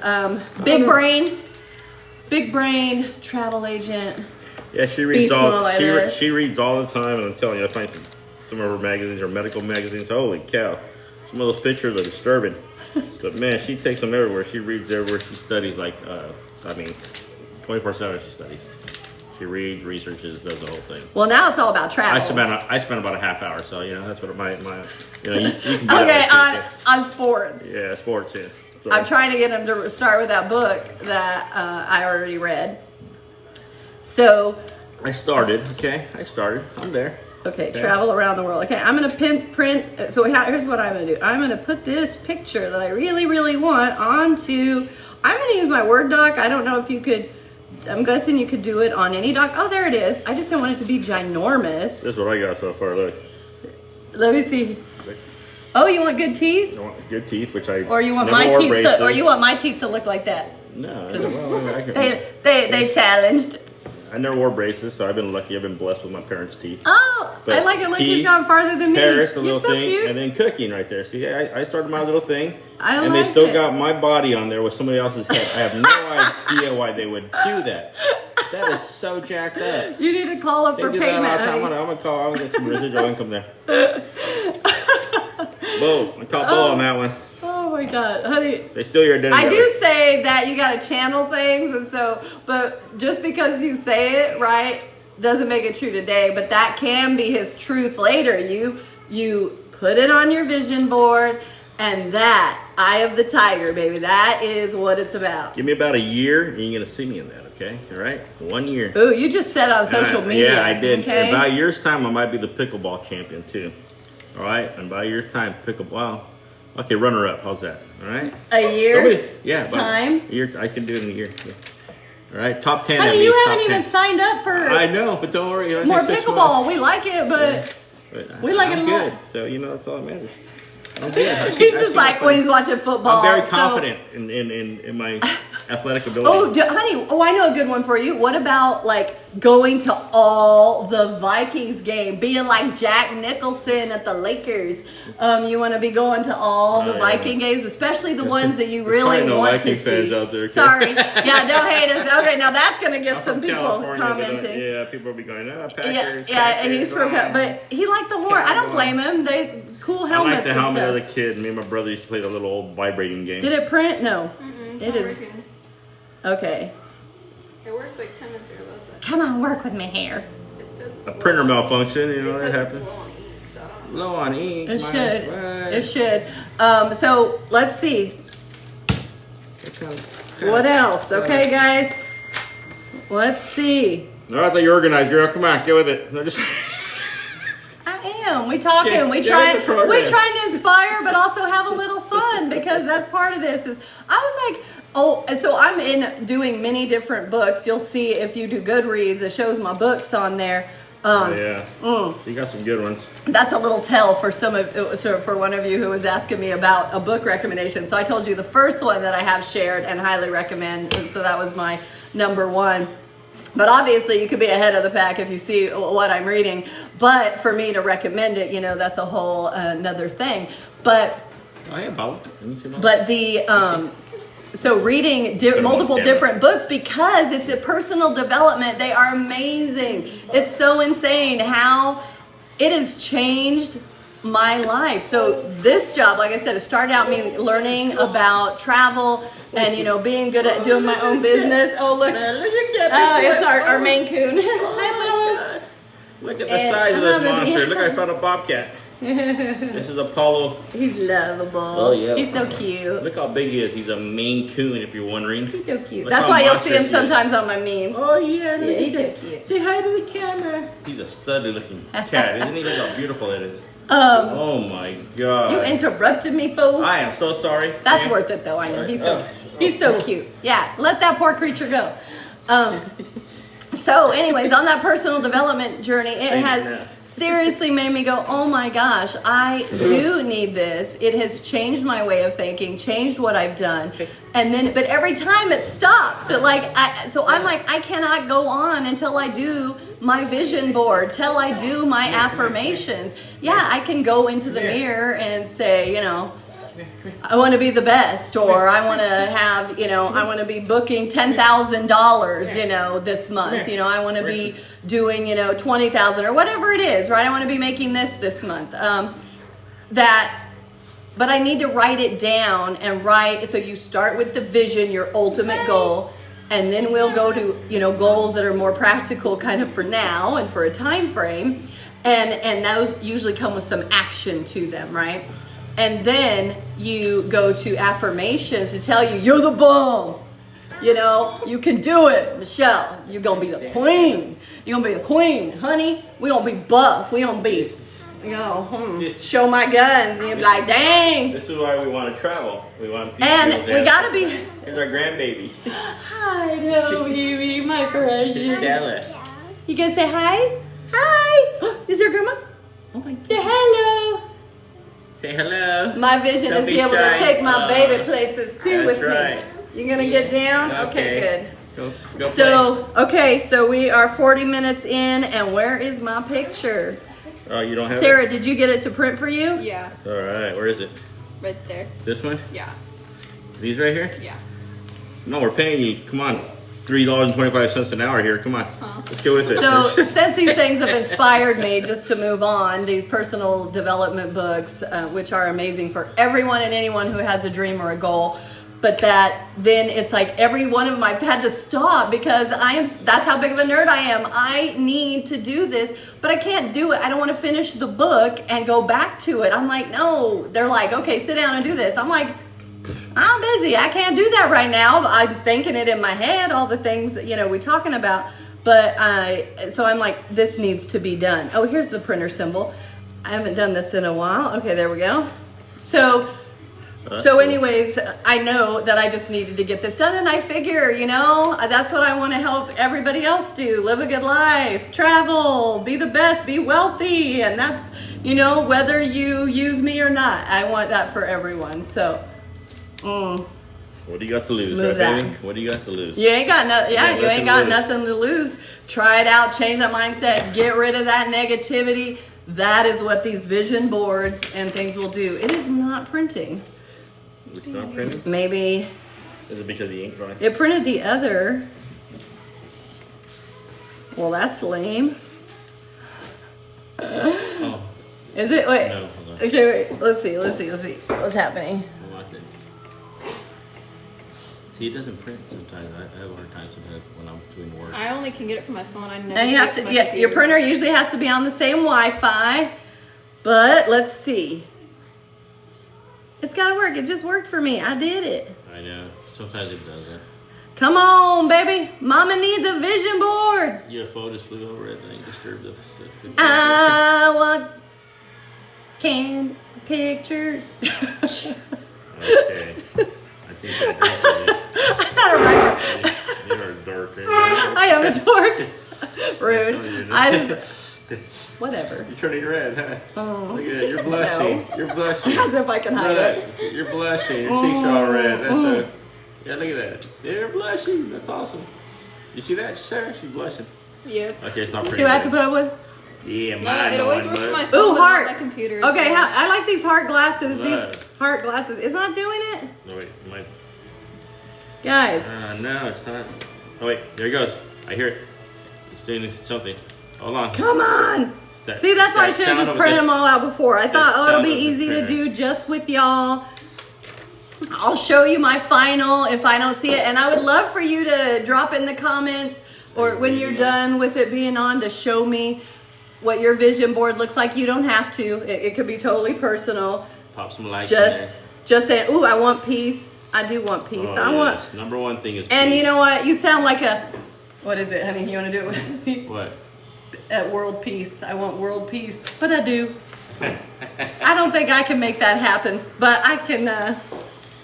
Big brain, travel agent. Yeah, she reads all. like She, this. she reads all the time, and I'm telling you, I find some of her magazines or medical magazines. Holy cow! Some of those pictures are disturbing. But man, she takes them everywhere. She reads everywhere. She studies 24/7. She studies. She reads, researches, does the whole thing. Well, now it's all about travel. I spent about a half hour, so you know that's what my you know you can do Okay, that way too, on sports. yeah, sports. Yeah. So, I'm trying to get him to start with that book that I already read. So, I started. Okay, I'm there. okay, travel around the world. Okay, I'm going to print. So here's what I'm going to do. I'm going to put this picture that I really, really want onto. I'm going to use my Word doc. I don't know if you could. I'm guessing you could do it on any doc. Oh, there it is. I just don't want it to be ginormous. This is what I got so far. Look. Let me see. Oh, you want good teeth? I want good teeth, which I Or you want never my wore teeth braces. or you want my teeth to look like that? No, well, I can, They challenged. I never wore braces, so I've been lucky. I've been blessed with my parents' teeth. Oh, But I like it. Look, he's teeth, gone farther than me. Paris, a You're little so thing, cute. and then cooking right there. See, I started my little thing, I and like they still it. got my body on there with somebody else's head. I have no idea why they would do that. That is so jacked up. You need to call up They for do that all payment. the time. honey. I'm gonna call. I'm gonna get some residual income there. Bull. I call bull on that one. Oh my God, honey. They steal your identity. I do say that you got to channel things, and so, but just because you say it right doesn't make it true today. But that can be his truth later. You put it on your vision board, and that eye of the tiger, baby. That is what it's about. Give me about a year, and you're gonna see me in that. Okay, all right. 1 year. Ooh, you just said on social media. Yeah, I did. Okay. In about a year's time, I might be the pickleball champion too. All right, in about a year's time, pickleball. Okay, runner up. How's that? All right. A year's about time. A year. I can do it in a year. Yeah. All right, top 10. at Honey, least, you top haven't even 10. signed up for I know, but don't worry. more pickleball. We like it, but we like it a I'm lot. good. So you know that's all that matters. I'm good. he's just like when he's watching football. I'm very so- confident in my athletic ability. Oh, honey, I know a good one for you. What about like going to all the Vikings game, being like Jack Nicholson at the Lakers? You want to be going to all the Viking games, especially the ones that you There's really probably no want Viking to fans see. out there, okay? Sorry, yeah, don't hate us. Okay, now that's gonna get I'm some from people California, commenting. Yeah, people will be going, Packers. Yeah, Packers, he's from, oh. but he liked the horn. I don't blame him. They cool I helmets like the and helmet stuff. as a kid. Me and my brother used to play the little old vibrating game. Did it print? No. It Not is. working. Okay. It worked like 10 minutes ago. That's it. Come on, work with me here. It says it's A low printer on- malfunction, you It know, says that it's happens. low on ink, so I don't know. Low on ink. It my should. God. It should. So let's see. What else? Okay, guys. Let's see. No, I thought you were organized, girl. Come on, get with it. No, just I am. We talking. Yeah, We yeah, trying. it's a program. We trying to inspire, but also have a little fun because that's part of this. Is I was like, oh, so I'm in doing many different books. You'll see if you do Goodreads, it shows my books on there. yeah. You got some good ones. That's a little tell for for one of you who was asking me about a book recommendation. So I told you the first one that I have shared and highly recommend, and so that was my number one. But obviously you could be ahead of the pack if you see what I'm reading. But for me to recommend it, you know, that's a whole another thing. But Oh, yeah, Bob. Let me see Bob. but the so reading multiple different books because it's a personal development. They are amazing. It's so insane how it has changed my life. So this job, like I said, it started out me learning about travel and, you know, being good at doing my own business. Oh, look. It's our Maine Coon. Hi, Look at the And size of this I'm gonna be- monster. Look, I found a bobcat. This is Apollo. He's lovable. Oh, yeah. He's so cute. Look how big he is. He's a Maine Coon, if you're wondering. He's so cute. Look That's how why you'll see him monstrous he is. sometimes on my memes. Oh, yeah. Yeah, he's so cute. Say hi to the camera. He's a studly looking cat. Isn't he? Look how beautiful it is. Oh, my God. You interrupted me, fool. I am so sorry. That's man. worth it, though. I know he's Oh. so cute. Yeah, let that poor creature go. So, anyways, on that personal development journey, it Thank you, has Nat. seriously made me go, oh my gosh, I do need this. It has changed my way of thinking, changed what I've done, and then, but every time it stops. I'm like, I cannot go on until I do my vision board, till I do my affirmations. Yeah, I can go into the mirror and say, you know, I want to be the best, or I want to have, you know, I want to be booking $10,000, you know, this month. You know, I want to be doing, you know, 20,000 or whatever it is, right? I want to be making this month. But I need to write it down and write. So you start with the vision, your ultimate goal, and then we'll go to, you know, goals that are more practical, kind of for now and for a time frame, and those usually come with some action to them, right? And then you go to affirmations to tell you, you're the bomb. You know, you can do it. Michelle, you're going to be the queen. You're going to be the queen. Honey, we're going to be buff. We're going to be, you know, show my guns. And you're like, dang. This is why we want to travel. We want these And girls we to have- got to be. Here's our grandbaby. Hi, baby, my precious. Stella. You going to say hi? Hi. Is there grandma? Oh, my God. Say hello. Say hello. My vision Don't is be be able shy. to take my baby places too That's with right. me. You gonna get down? Okay, Go good. So, okay, so we are 40 minutes in, and where is my picture? play. Oh, you don't have Sarah, did you get it to print for you? Yeah, it? All right. Where is it? right there. This one? Yeah, These right here? yeah. No, we're paying you. Come on. $3.25 an hour here. Come on. Let's go with it. So, since these things have inspired me, just to move on, these personal development books, which are amazing for everyone and anyone who has a dream or a goal, but that then it's like every one of them I've had to stop because that's how big of a nerd I am. I need to do this, but I can't do it. I don't want to finish the book and go back to it. I'm like, no. They're like, okay, sit down and do this. I'm like, I'm busy. I can't do that right now. I'm thinking it in my head, all the things that, you know, we're talking about. But so I'm like, this needs to be done. Oh, here's the printer symbol. I haven't done this in a while. Okay, there we go. So anyways, I know that I just needed to get this done. And I figure, you know, that's what I want to help everybody else do. Live a good life, travel, be the best, be wealthy. And that's, you know, whether you use me or not, I want that for everyone. So. What do you got to lose, Move right, that. baby? What do you got to lose? You ain't got no, yeah, Yeah, you ain't nothing got to lose. nothing to lose. Try it out, change that mindset, get rid of that negativity. That is what these vision boards and things will do. It is not printing. It's not printing? Maybe Is it because the ink dry? it printed the other. Well, that's lame. Oh, Is it? Wait. no, hold on. Okay, wait. Let's see. What's happening? I like it. See, it doesn't print sometimes. I have a hard time sometimes when I'm doing work. I only can get it from my phone. I never. Now you get have it to, from my yeah, your computer. printer usually has to be on the same Wi-Fi, but let's see. It's gotta work. It just worked for me. I did it. I know. Sometimes it doesn't. Come on, baby. Mama needs a vision board. UFO just flew over it and I disturbed the. I want canned pictures. Okay. I think I don't remember. you're a dork. Right? I am a dork. Oh, Rude. you're I not. just, whatever. You're turning red, huh? Oh. Look at that. You're blushing. You're blushing. As if I can hide Look it. at that. You're blushing. Your cheeks are all red. That's a. Yeah, look at that. They're blushing. That's awesome. You see that, Sarah? She's blushing. Yep. Okay, it's not pretty. See what I have to put up with? Yeah, No, mine. it always don't, works for my but- phone. Ooh, but not heart. my computer. Okay, so- I like these heart glasses. What? These heart glasses. It's not doing it? No, wait. My. Guys. No, it's not. Oh, wait. There it goes. I hear it. It's doing something. Hold on. Come on. See, that's why I should have just printed them all out before. I thought, oh, it'll be sound of the easy to printer. do just with y'all. I'll show you my final if I don't see it. And I would love for you to drop in the comments or when you're done with it being on to show me what your vision board looks like. You don't have to. It could be totally personal. Pop some likes in there. Just say, ooh, I want peace. I do want peace. Oh, I want. yes. Number one thing is And peace. you know what? You sound like a. What is it, honey? You want to do it with me? What? At world peace. I want world peace, but I do. I don't think I can make that happen, but I can.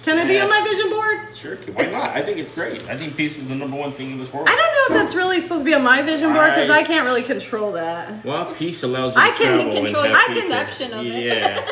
Can it be on my vision board? Sure, why not? I think it's great. I think peace is the number one thing in this world. I don't know if that's really supposed to be on my vision board because I- I can't really control that. Well, peace allows you I to can travel and control have your peace. perception of it. Yeah.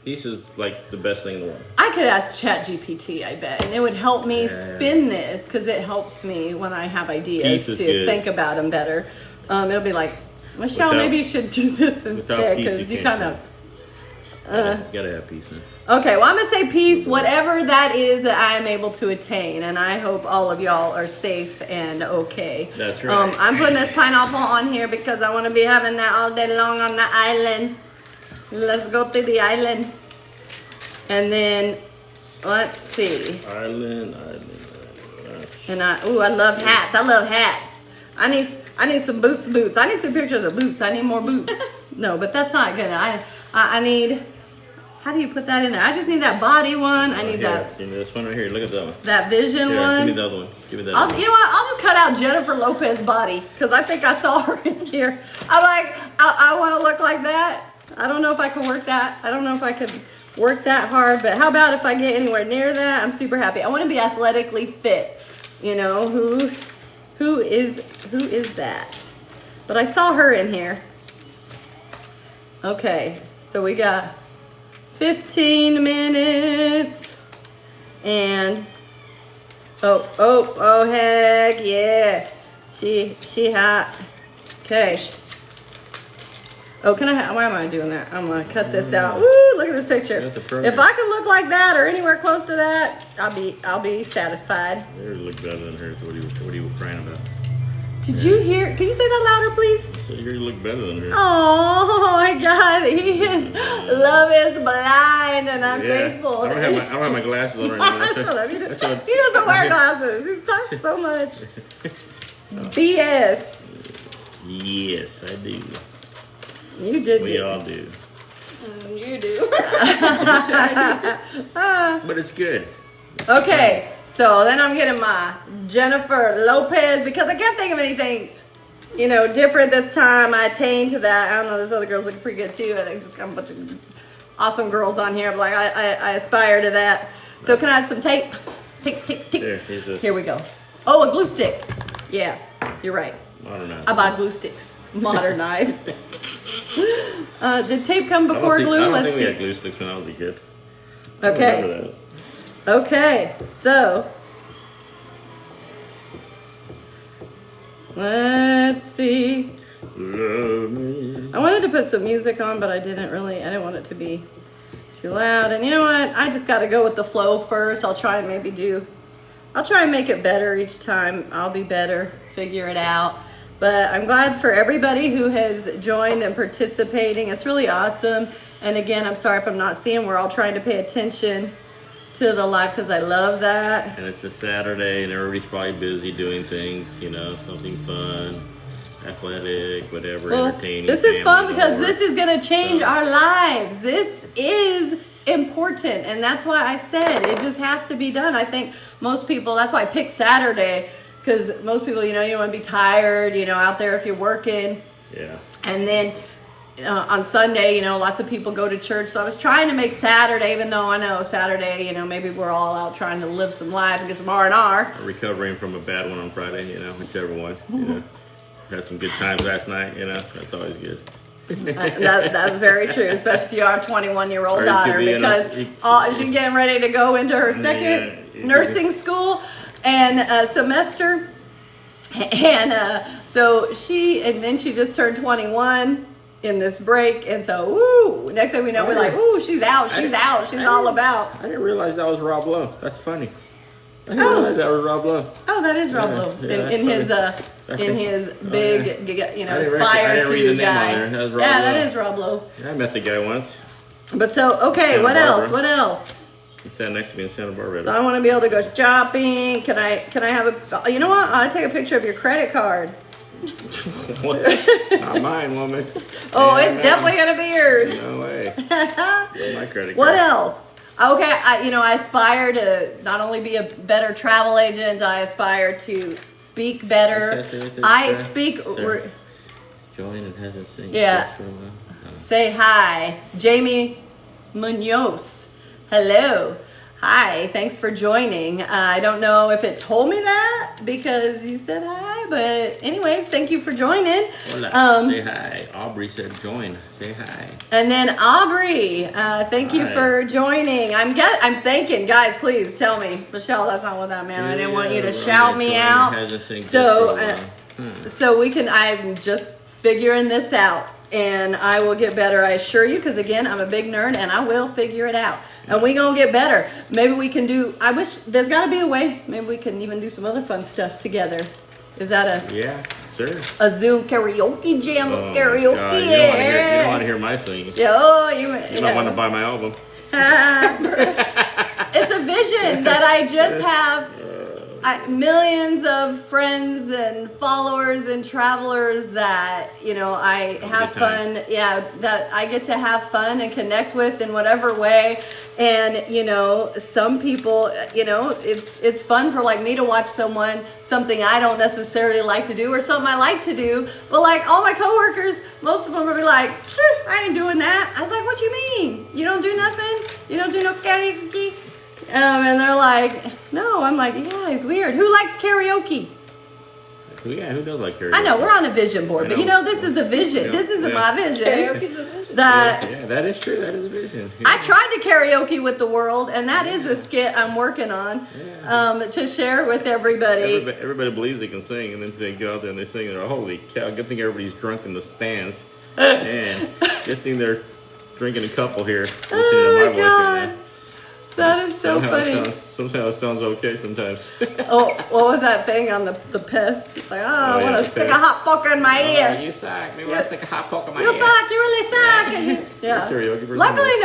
Peace is like the best thing in the world. I could ask ChatGPT, I bet, and it would help me spin this because it helps me when I have ideas Peace is to good. think about them better. It'll be like, Michelle, Without- maybe you should do this instead peace, because you you can't kind of. Gotta have peace. Huh? Okay, well, I'm going to say peace, whatever that is that I am able to attain. And I hope all of y'all are safe and okay. That's right. I'm putting this pineapple on here because I want to be having that all day long on the island. Let's go to the island. And then, let's see. Island. And I love hats. I love hats. I need some boots. I need some pictures of boots. I need more boots. No, but that's not good. I need... How do you put that in there? I just need that body one. I need that Give me this one right here. Look at that one. that vision Here, one. give me the other one. Give me that I'll, one. you know what? I'll just cut out Jennifer Lopez body because I think I saw her in here. I'm like, I want to look like that. I don't know if I can work that. I don't know if I could work that hard, but how about if I get anywhere near that? I'm super happy. I want to be athletically fit. You know, who is that? But I saw her in here. Okay, so we got 15 minutes and oh heck yeah, she hot. Okay. Oh, why am I doing that? I'm gonna cut this out. Woo, look at this picture. That's the program. If I can look like that or anywhere close to that, I'll be satisfied. Yours look better than hers. What are you crying about? Did you hear? Can you say that louder, please? So yours look better than hers. Oh my God, love is blind, and I'm thankful. I don't have my glasses on right now. Shut up. He That's what- doesn't wear glasses. He talks so much. BS. Yes, I do. You did. We all do. You do. But it's good. Okay, so then I'm getting my Jennifer Lopez because I can't think of anything, different this time. I attained to that. I don't know. This other girl's looking pretty good too. I think just got a bunch of awesome girls on here. But like I aspire to that. So can I have some tape? Tape. There, here's this. Here we go. Oh, a glue stick. Yeah, you're right. Modernized. I buy glue sticks. Modernized. Did tape come before glue? I don't Let's think we see. had glue sticks when I was a kid. I don't Okay. remember that. Okay. So let's see. Love me. I wanted to put some music on, but I didn't want it to be too loud. And you know what? I just got to go with the flow first. I'll try and make it better each time. I'll be better, figure it out. But I'm glad for everybody who has joined and participating. It's really awesome. And again, I'm sorry if I'm not seeing. We're all trying to pay attention to the live because I love that. And it's a Saturday, and everybody's probably busy doing things, something fun, athletic, whatever, entertaining. This is fun family, because homework. this is going to change So- our lives. This is important, and that's why I said it just has to be done. I think most people, that's why I picked Saturday, because most people, you don't want to be tired, out there if you're working. Yeah. And then on Sunday, lots of people go to church. So I was trying to make Saturday, even though I know Saturday, maybe we're all out trying to live some life and get some R&R. Recovering from a bad one on Friday, whichever one. Had some good times last night, that's always good. That's very true, especially if you are a 21-year-old Or you daughter, could be because she's getting ready to go into her second nursing school and semester. And so then she just turned 21 in this break. And so, woo, next thing we know, we're like, ooh, she's out, she's all about. I didn't realize that was Rob Lowe. That's funny. I didn't realize that was Rob Lowe. Oh, that is Rob Lowe yeah, in his big, you know, aspire didn't read the to name on guy. there. That was Rob Yeah, Lowe. that is Rob Lowe. Yeah, I met the guy once. But so, okay, Santa what Barbara. else? What else? He sat next to me in Santa Barbara. So I want to be able to go shopping. Can I have a? You know what? I'll take a picture of your credit card. What? Not mine, woman. Oh, Yeah, it's no. definitely gonna be yours. No way. Not my credit card. What else? Okay, I aspire to not only be a better travel agent. I aspire to speak better. I speak. Join and hasn't seen. Yeah. Say hi, Jamie Munoz. Hello. Hi, thanks for joining. I don't know if it told me that because you said hi, but anyways, thank you for joining. Hola. Say hi. Aubrey said join. Say hi. And then Aubrey, thank you Hi. for joining. I'm thinking, guys, please tell me, Michelle, that's not what that meant. I didn't want you to shout me out. So we can. I'm just figuring this out. And I will get better, I assure you, because again, I'm a big nerd and I will figure it out. And we gonna get better. Maybe we can do, I wish, there's gotta be a way, maybe we can even do some other fun stuff together. Is that Yeah, sure. a Zoom karaoke jam? Oh my Karaoke, God. You don't want to hear my singing. Yeah, oh, You might want to buy my album. It's a vision that I just have. Millions of friends and followers and travelers that, you know, I have fun. Yeah, that I get to have fun and connect with in whatever way. And, you know, some people, you know, it's fun for like me to watch something I don't necessarily like to do or something I like to do. But like all my coworkers, most of them will be like, I ain't doing that. I was like, what you mean? You don't do nothing? You don't do no karaoke? And they're like, no. I'm like, yeah, it's weird. Who likes karaoke? Yeah, who does like karaoke? I know, we're on a vision board, but you know, this is a vision. Yeah. This isn't my vision. Karaoke's a vision. Yeah, that is true. That is a vision. Yeah. I tried to karaoke with the world, and that is a skit I'm working on to share with everybody. Everybody believes they can sing, and then they go out there and they sing. And they're, holy cow! Good thing everybody's drunk in the stands. Man, good thing they're drinking a couple here. Listening to my voice right now. That is so funny. Somehow it sounds okay sometimes. Oh, what was that thing on the pest? It's like, I want to stick a hot poker in my ear. You suck. Maybe I'll stick a hot poke in my You ear. suck. You really suck. And, yeah. Karaoke for Luckily,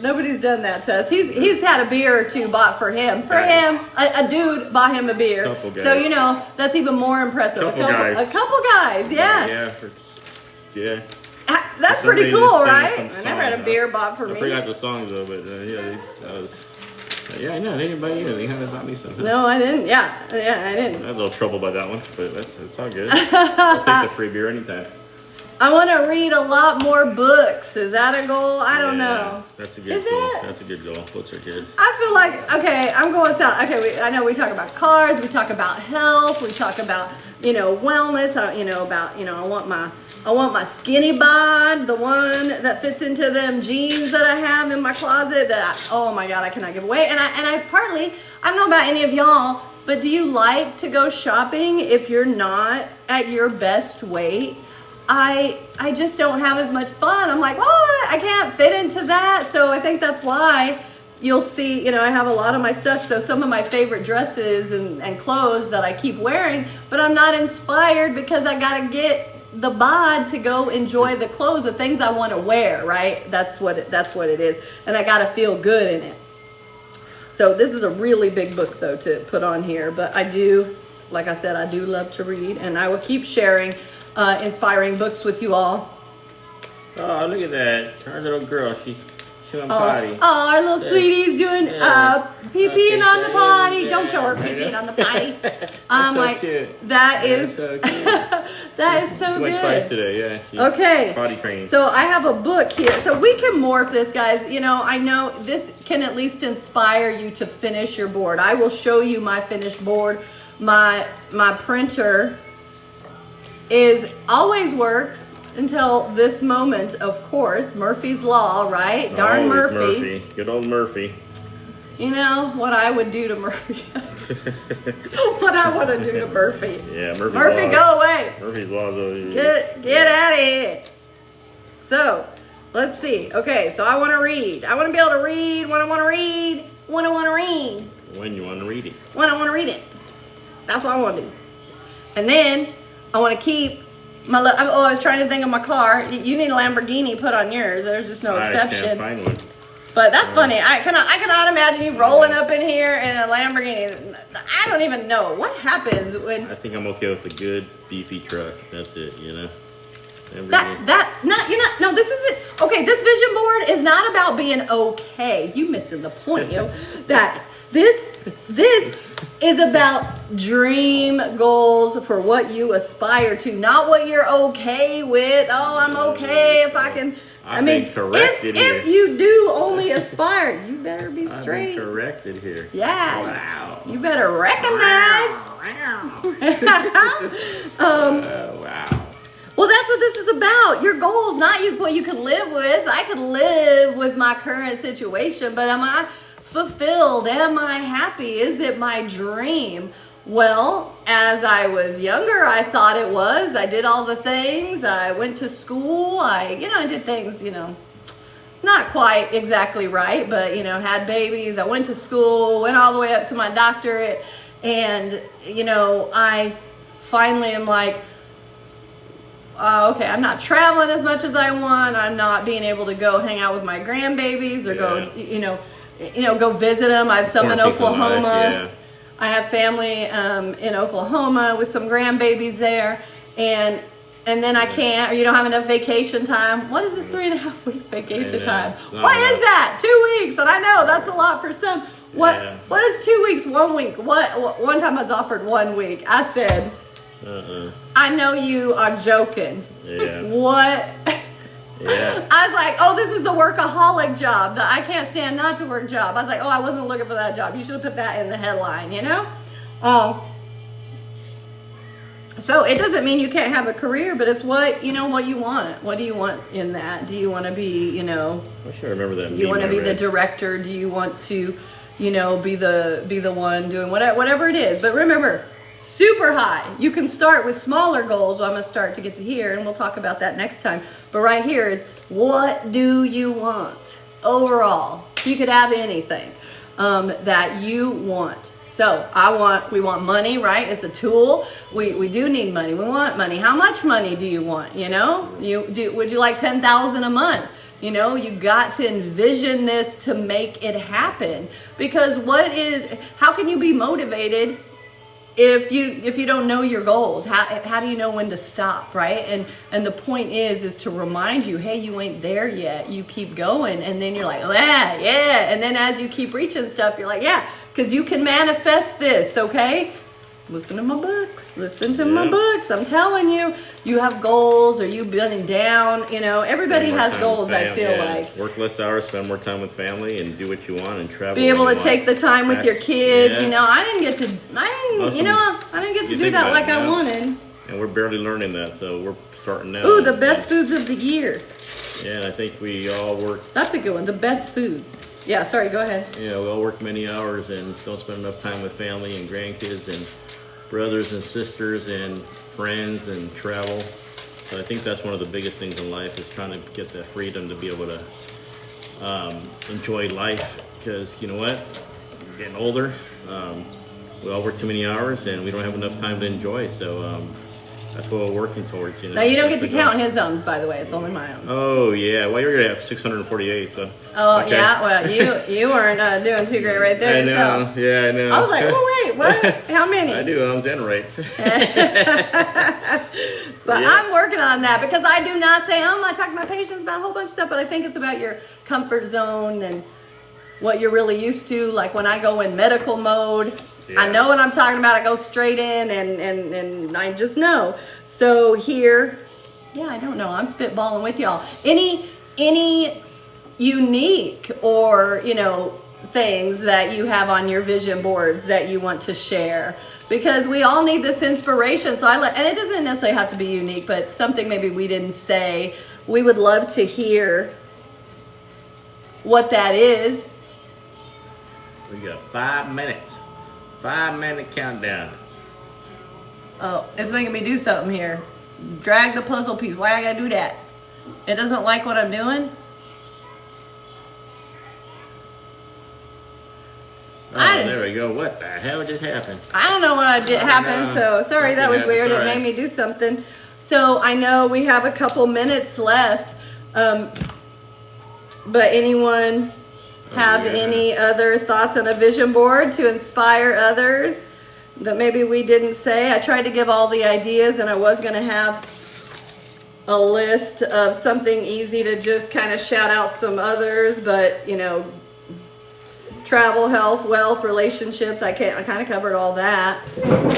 nobody's done that to us. He's had a beer or two bought for him. A dude bought him a beer. Couple guys. So you know that's even more impressive. Couple guys. A couple guys. Yeah. Yeah. That's Somebody pretty cool, just sang right? some I never had a song. beer bought for I me. forgot the songs though, but I know they didn't buy you anything. How they bought me something? No, I didn't. Yeah, I didn't. I had a little trouble by that one, but it's all good. I'll take the free beer anytime. I want to read a lot more books. Is that a goal? I don't know. That's a good Is goal. it? That's a good goal. Books are good. I feel like, okay, I'm going south. Okay, I know we talk about cars, we talk about health, we talk about, wellness, I want my skinny bod, the one that fits into them jeans that I have in my closet oh my God, I cannot give away. And I don't know about any of y'all, but do you like to go shopping if you're not at your best weight? I just don't have as much fun. I'm like, I can't fit into that. So I think that's why you'll see, I have a lot of my stuff. So some of my favorite dresses and clothes that I keep wearing, but I'm not inspired because I got to get the bod to go enjoy the clothes, the things I want to wear, right? That's what it is. And I got to feel good in it. So this is a really big book though to put on here, but I do, like I said, I do love to read, and I will keep sharing inspiring books with you all. Oh, look at that! Our little girl, she went potty. Oh, our little sweetie's doing pee-peeing on the potty. Don't show her pee-peeing on the potty. I'm so like, cute. that is so cute. that is so She went twice good. today, yeah. She's Okay, potty training. so I have a book here. So we can morph this, guys. I know this can at least inspire you to finish your board. I will show you my finished board. My printer always works until this moment, of course. Murphy's Law, right? Darn Always Murphy. Good old Murphy. You know what I would do to Murphy? What I want to do to Murphy. Yeah, Murphy, go away. Murphy's Law is over here. Get out of here. So, let's see. Okay, so I want to read. I want to be able to read what I want to read when I want to read. When you want to read it. When I want to read it. That's what I want to do. And then I want to keep my. I was trying to think of my car. You need a Lamborghini put on yours. There's just no exception. I can't find one. But that's funny. I cannot imagine you rolling up in here in a Lamborghini. I don't even know what happens when. I think I'm okay with a good beefy truck. That's it, you know. You're not. No, this isn't okay. This vision board is not about being okay. You missing the point, yo. That this is about dream goals for what you aspire to, not what you're okay with. Oh, I'm okay if I can. I mean, if you do only aspire, you better be straight. I've been corrected here. Yeah. Wow. You better recognize. Wow. Well, that's what this is about. Your goals, not what you can live with. I could live with my current situation, but am I fulfilled? Am I happy? Is it my dream? Well, as I was younger, I thought it was. I did all the things. I went to school. I did things, not quite exactly right, but, had babies. I went to school, went all the way up to my doctorate. And, I finally am like, okay, I'm not traveling as much as I want. I'm not being able to go hang out with my grandbabies or go visit them. I have some in Oklahoma. I have family in Oklahoma with some grandbabies there, and then I can't, or you don't have enough vacation time. What is this 3.5 weeks vacation time? What is that? 2 weeks, and I know that's a lot for some. What is 2 weeks? 1 week? What? One time I was offered 1 week. I said, I know you are joking. Yeah. What? Yeah. I was like, oh, this is the workaholic job, the I can't stand not to work job. I was like, oh, I wasn't looking for that job. You should have put that in the headline, So it doesn't mean you can't have a career, but it's what you want. What do you want in that? Do you want to be, I should remember that. Do you want to be the director? Do you want to, be the one doing whatever it is? But remember, super high. You can start with smaller goals. Well, I'm going to start to get to here, and we'll talk about that next time. But right here is, what do you want overall? You could have anything that you want. So we want money, right? It's a tool. We do need money. We want money. How much money do you want? Would you like 10,000 a month? You got to envision this to make it happen. Because how can you be motivated if you don't know your goals? How do you know when to stop, right? And the point is to remind you, hey, you ain't there yet. You keep going, and then you're like, yeah. And then as you keep reaching stuff, you're like, yeah, because you can manifest this, okay? Listen to my books. I'm telling you, you have goals, or you been down. Everybody has goals. I feel like work less hours, spend more time with family, and do what you want, and travel. Be able to take the time with your kids. I didn't get to do that like I wanted. And we're barely learning that, so we're starting now. Ooh, the best foods of the year. Yeah, and I think we all work. That's a good one. The best foods. Yeah, sorry. Go ahead. Yeah, we all work many hours and don't spend enough time with family and grandkids and brothers and sisters and friends and travel. So I think that's one of the biggest things in life, is trying to get that freedom to be able to enjoy life. Because you know what? We're getting older. We all work too many hours and we don't have enough time to enjoy. So that's what we're working towards. Now you don't get to count his owns, by the way. It's only my own. Oh yeah. Well, you're gonna have 648. So. Oh okay. Yeah. Well, you weren't doing too great right there yourself. Yeah, I know. I was like, oh wait, what? How many? I do owns and rights. But yeah. I'm working on that, because I do not say, I talk to my patients about a whole bunch of stuff, but I think it's about your comfort zone and what you're really used to. Like when I go in medical mode, yeah. I know what I'm talking about. I go straight in and I just know. So here, yeah, I don't know. I'm spitballing with y'all. Any unique or, things that you have on your vision boards that you want to share? Because we all need this inspiration. So and it doesn't necessarily have to be unique, but something maybe we didn't say. We would love to hear what that is. We got 5 minutes. 5-minute countdown. Oh, it's making me do something here. Drag the puzzle piece. Why I gotta do that? It doesn't like what I'm doing? I good. There we go. What the hell just happened? I don't know what did happen, so sorry, that was Yeah, weird. it's It all made right. me do something. So I know we have a couple minutes left, but anyone have yeah. any other thoughts on a vision board to inspire others that maybe we didn't say? I tried to give all the ideas, and I was going to have a list of something easy to just kind of shout out some others, but you know, travel, health, wealth, relationships, I kind of covered all that.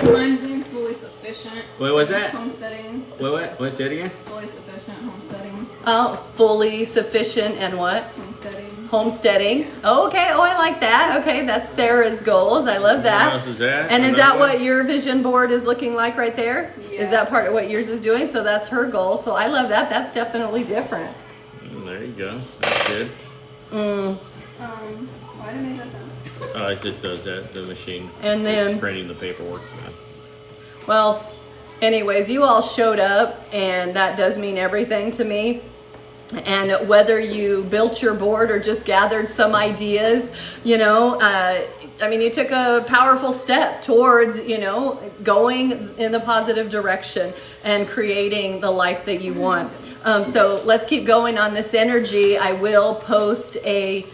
Mine's being fully sufficient. What was that? Homesteading. What's that again? Fully sufficient homesteading. Oh, fully sufficient and what? Homesteading. Homesteading. Oh, okay. Oh, I like that. Okay, that's Sarah's goals. I love that. What else is that? And is Another that one? what your vision board is looking like right there? Yeah. Is that part of what yours is doing? So that's her goal. So I love that. That's definitely different. There you go. That's good. Why did I make that sound? Oh, it just does that. The machine. And then, Printing the paperwork. Yeah. well, anyways, you all showed up, and that does mean everything to me. And whether you built your board or just gathered some ideas, you know, I mean, you took a powerful step towards, you know, going in the positive direction and creating the life that you want. So let's keep going on this energy. I will post a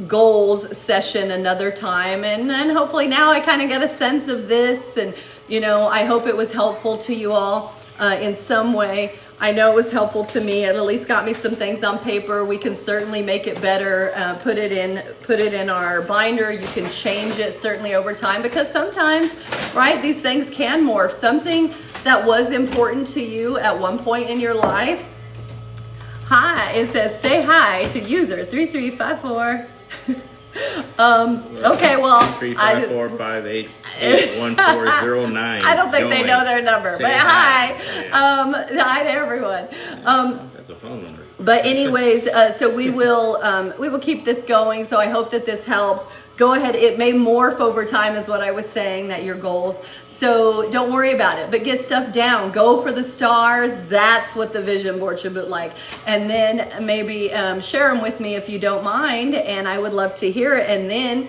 goals session another time, and then hopefully now I kind of get a sense of this, and you know, I hope it was helpful to you all in some way. I know it was helpful to me. It at least got me some things on paper. We can certainly make it better. Put it in our binder. You can change it certainly over time, because sometimes, right, these things can morph. Something that was important to you at one point in your life. Hi, it says say hi to user 3354. Okay, well, 354-588-1409. I don't think they know their number, Say but hi. hi. Hi to everyone. That's a phone number. But anyways, so we will keep this going. So I hope that this helps. Go ahead. It may morph over time, is what I was saying, that your goals. So don't worry about it, but get stuff down. Go for the stars. That's what the vision board should look like. And then maybe share them with me if you don't mind. And I would love to hear it. And then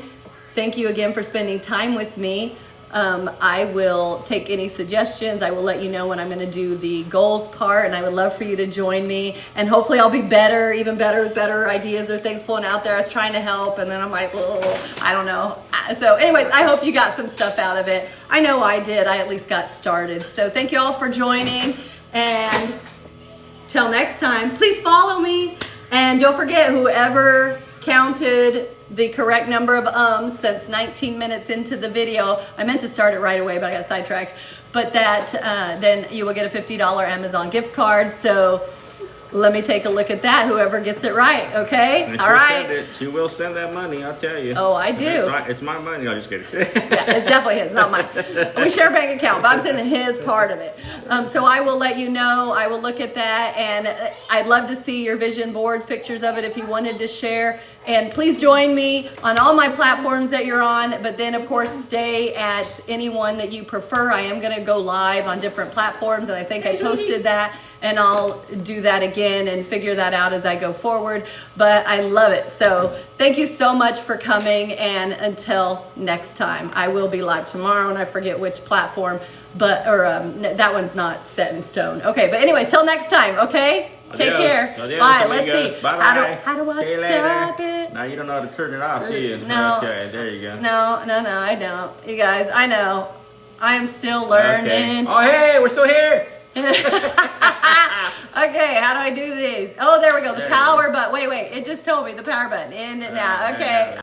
thank you again for spending time with me. I will take any suggestions. I will let you know when I'm going to do the goals part, and I would love for you to join me. And hopefully I'll be better, even better with better ideas or things flowing out there. I was trying to help, and then I'm like, oh, I don't know. So anyways, I hope you got some stuff out of it. I know I did. I at least got started. So thank you all for joining, and till next time, please follow me. And don't forget, whoever counted the correct number of since 19 minutes into the video. I meant to start it right away, but I got sidetracked. But that then you will get a $50 Amazon gift card. So let me take a look at that. Whoever gets it right, okay? And All right. She will send that money, I'll tell you. Oh, I do. It's my money. No, just kidding. Yeah, it's definitely his, not mine. We share a bank account, but I'm sending his part of it. So I will let you know. I will look at that, and I'd love to see your vision boards, pictures of it if you wanted to share. And please join me on all my platforms that you're on, but then of course stay at any one that you prefer. I am going to go live on different platforms, and I think I posted that, and I'll do that again and figure that out as I go forward. But I love it. So thank you so much for coming, and until next time. I will be live tomorrow, and I forget which platform, but that one's not set in stone. Okay, but anyways, till next time, okay? Take care. Adios, Bye. amigos. Let's see. Bye-bye. How do I See you stop later. it? Now you don't know how to turn it off, do you? No. Okay, there you go. No, I don't. You guys, I know. I am still learning. Okay. Oh, hey, we're still here. Okay, how do I do these? Oh, there we go. The There you power button. Wait. It just told me the power button. In and out. Okay.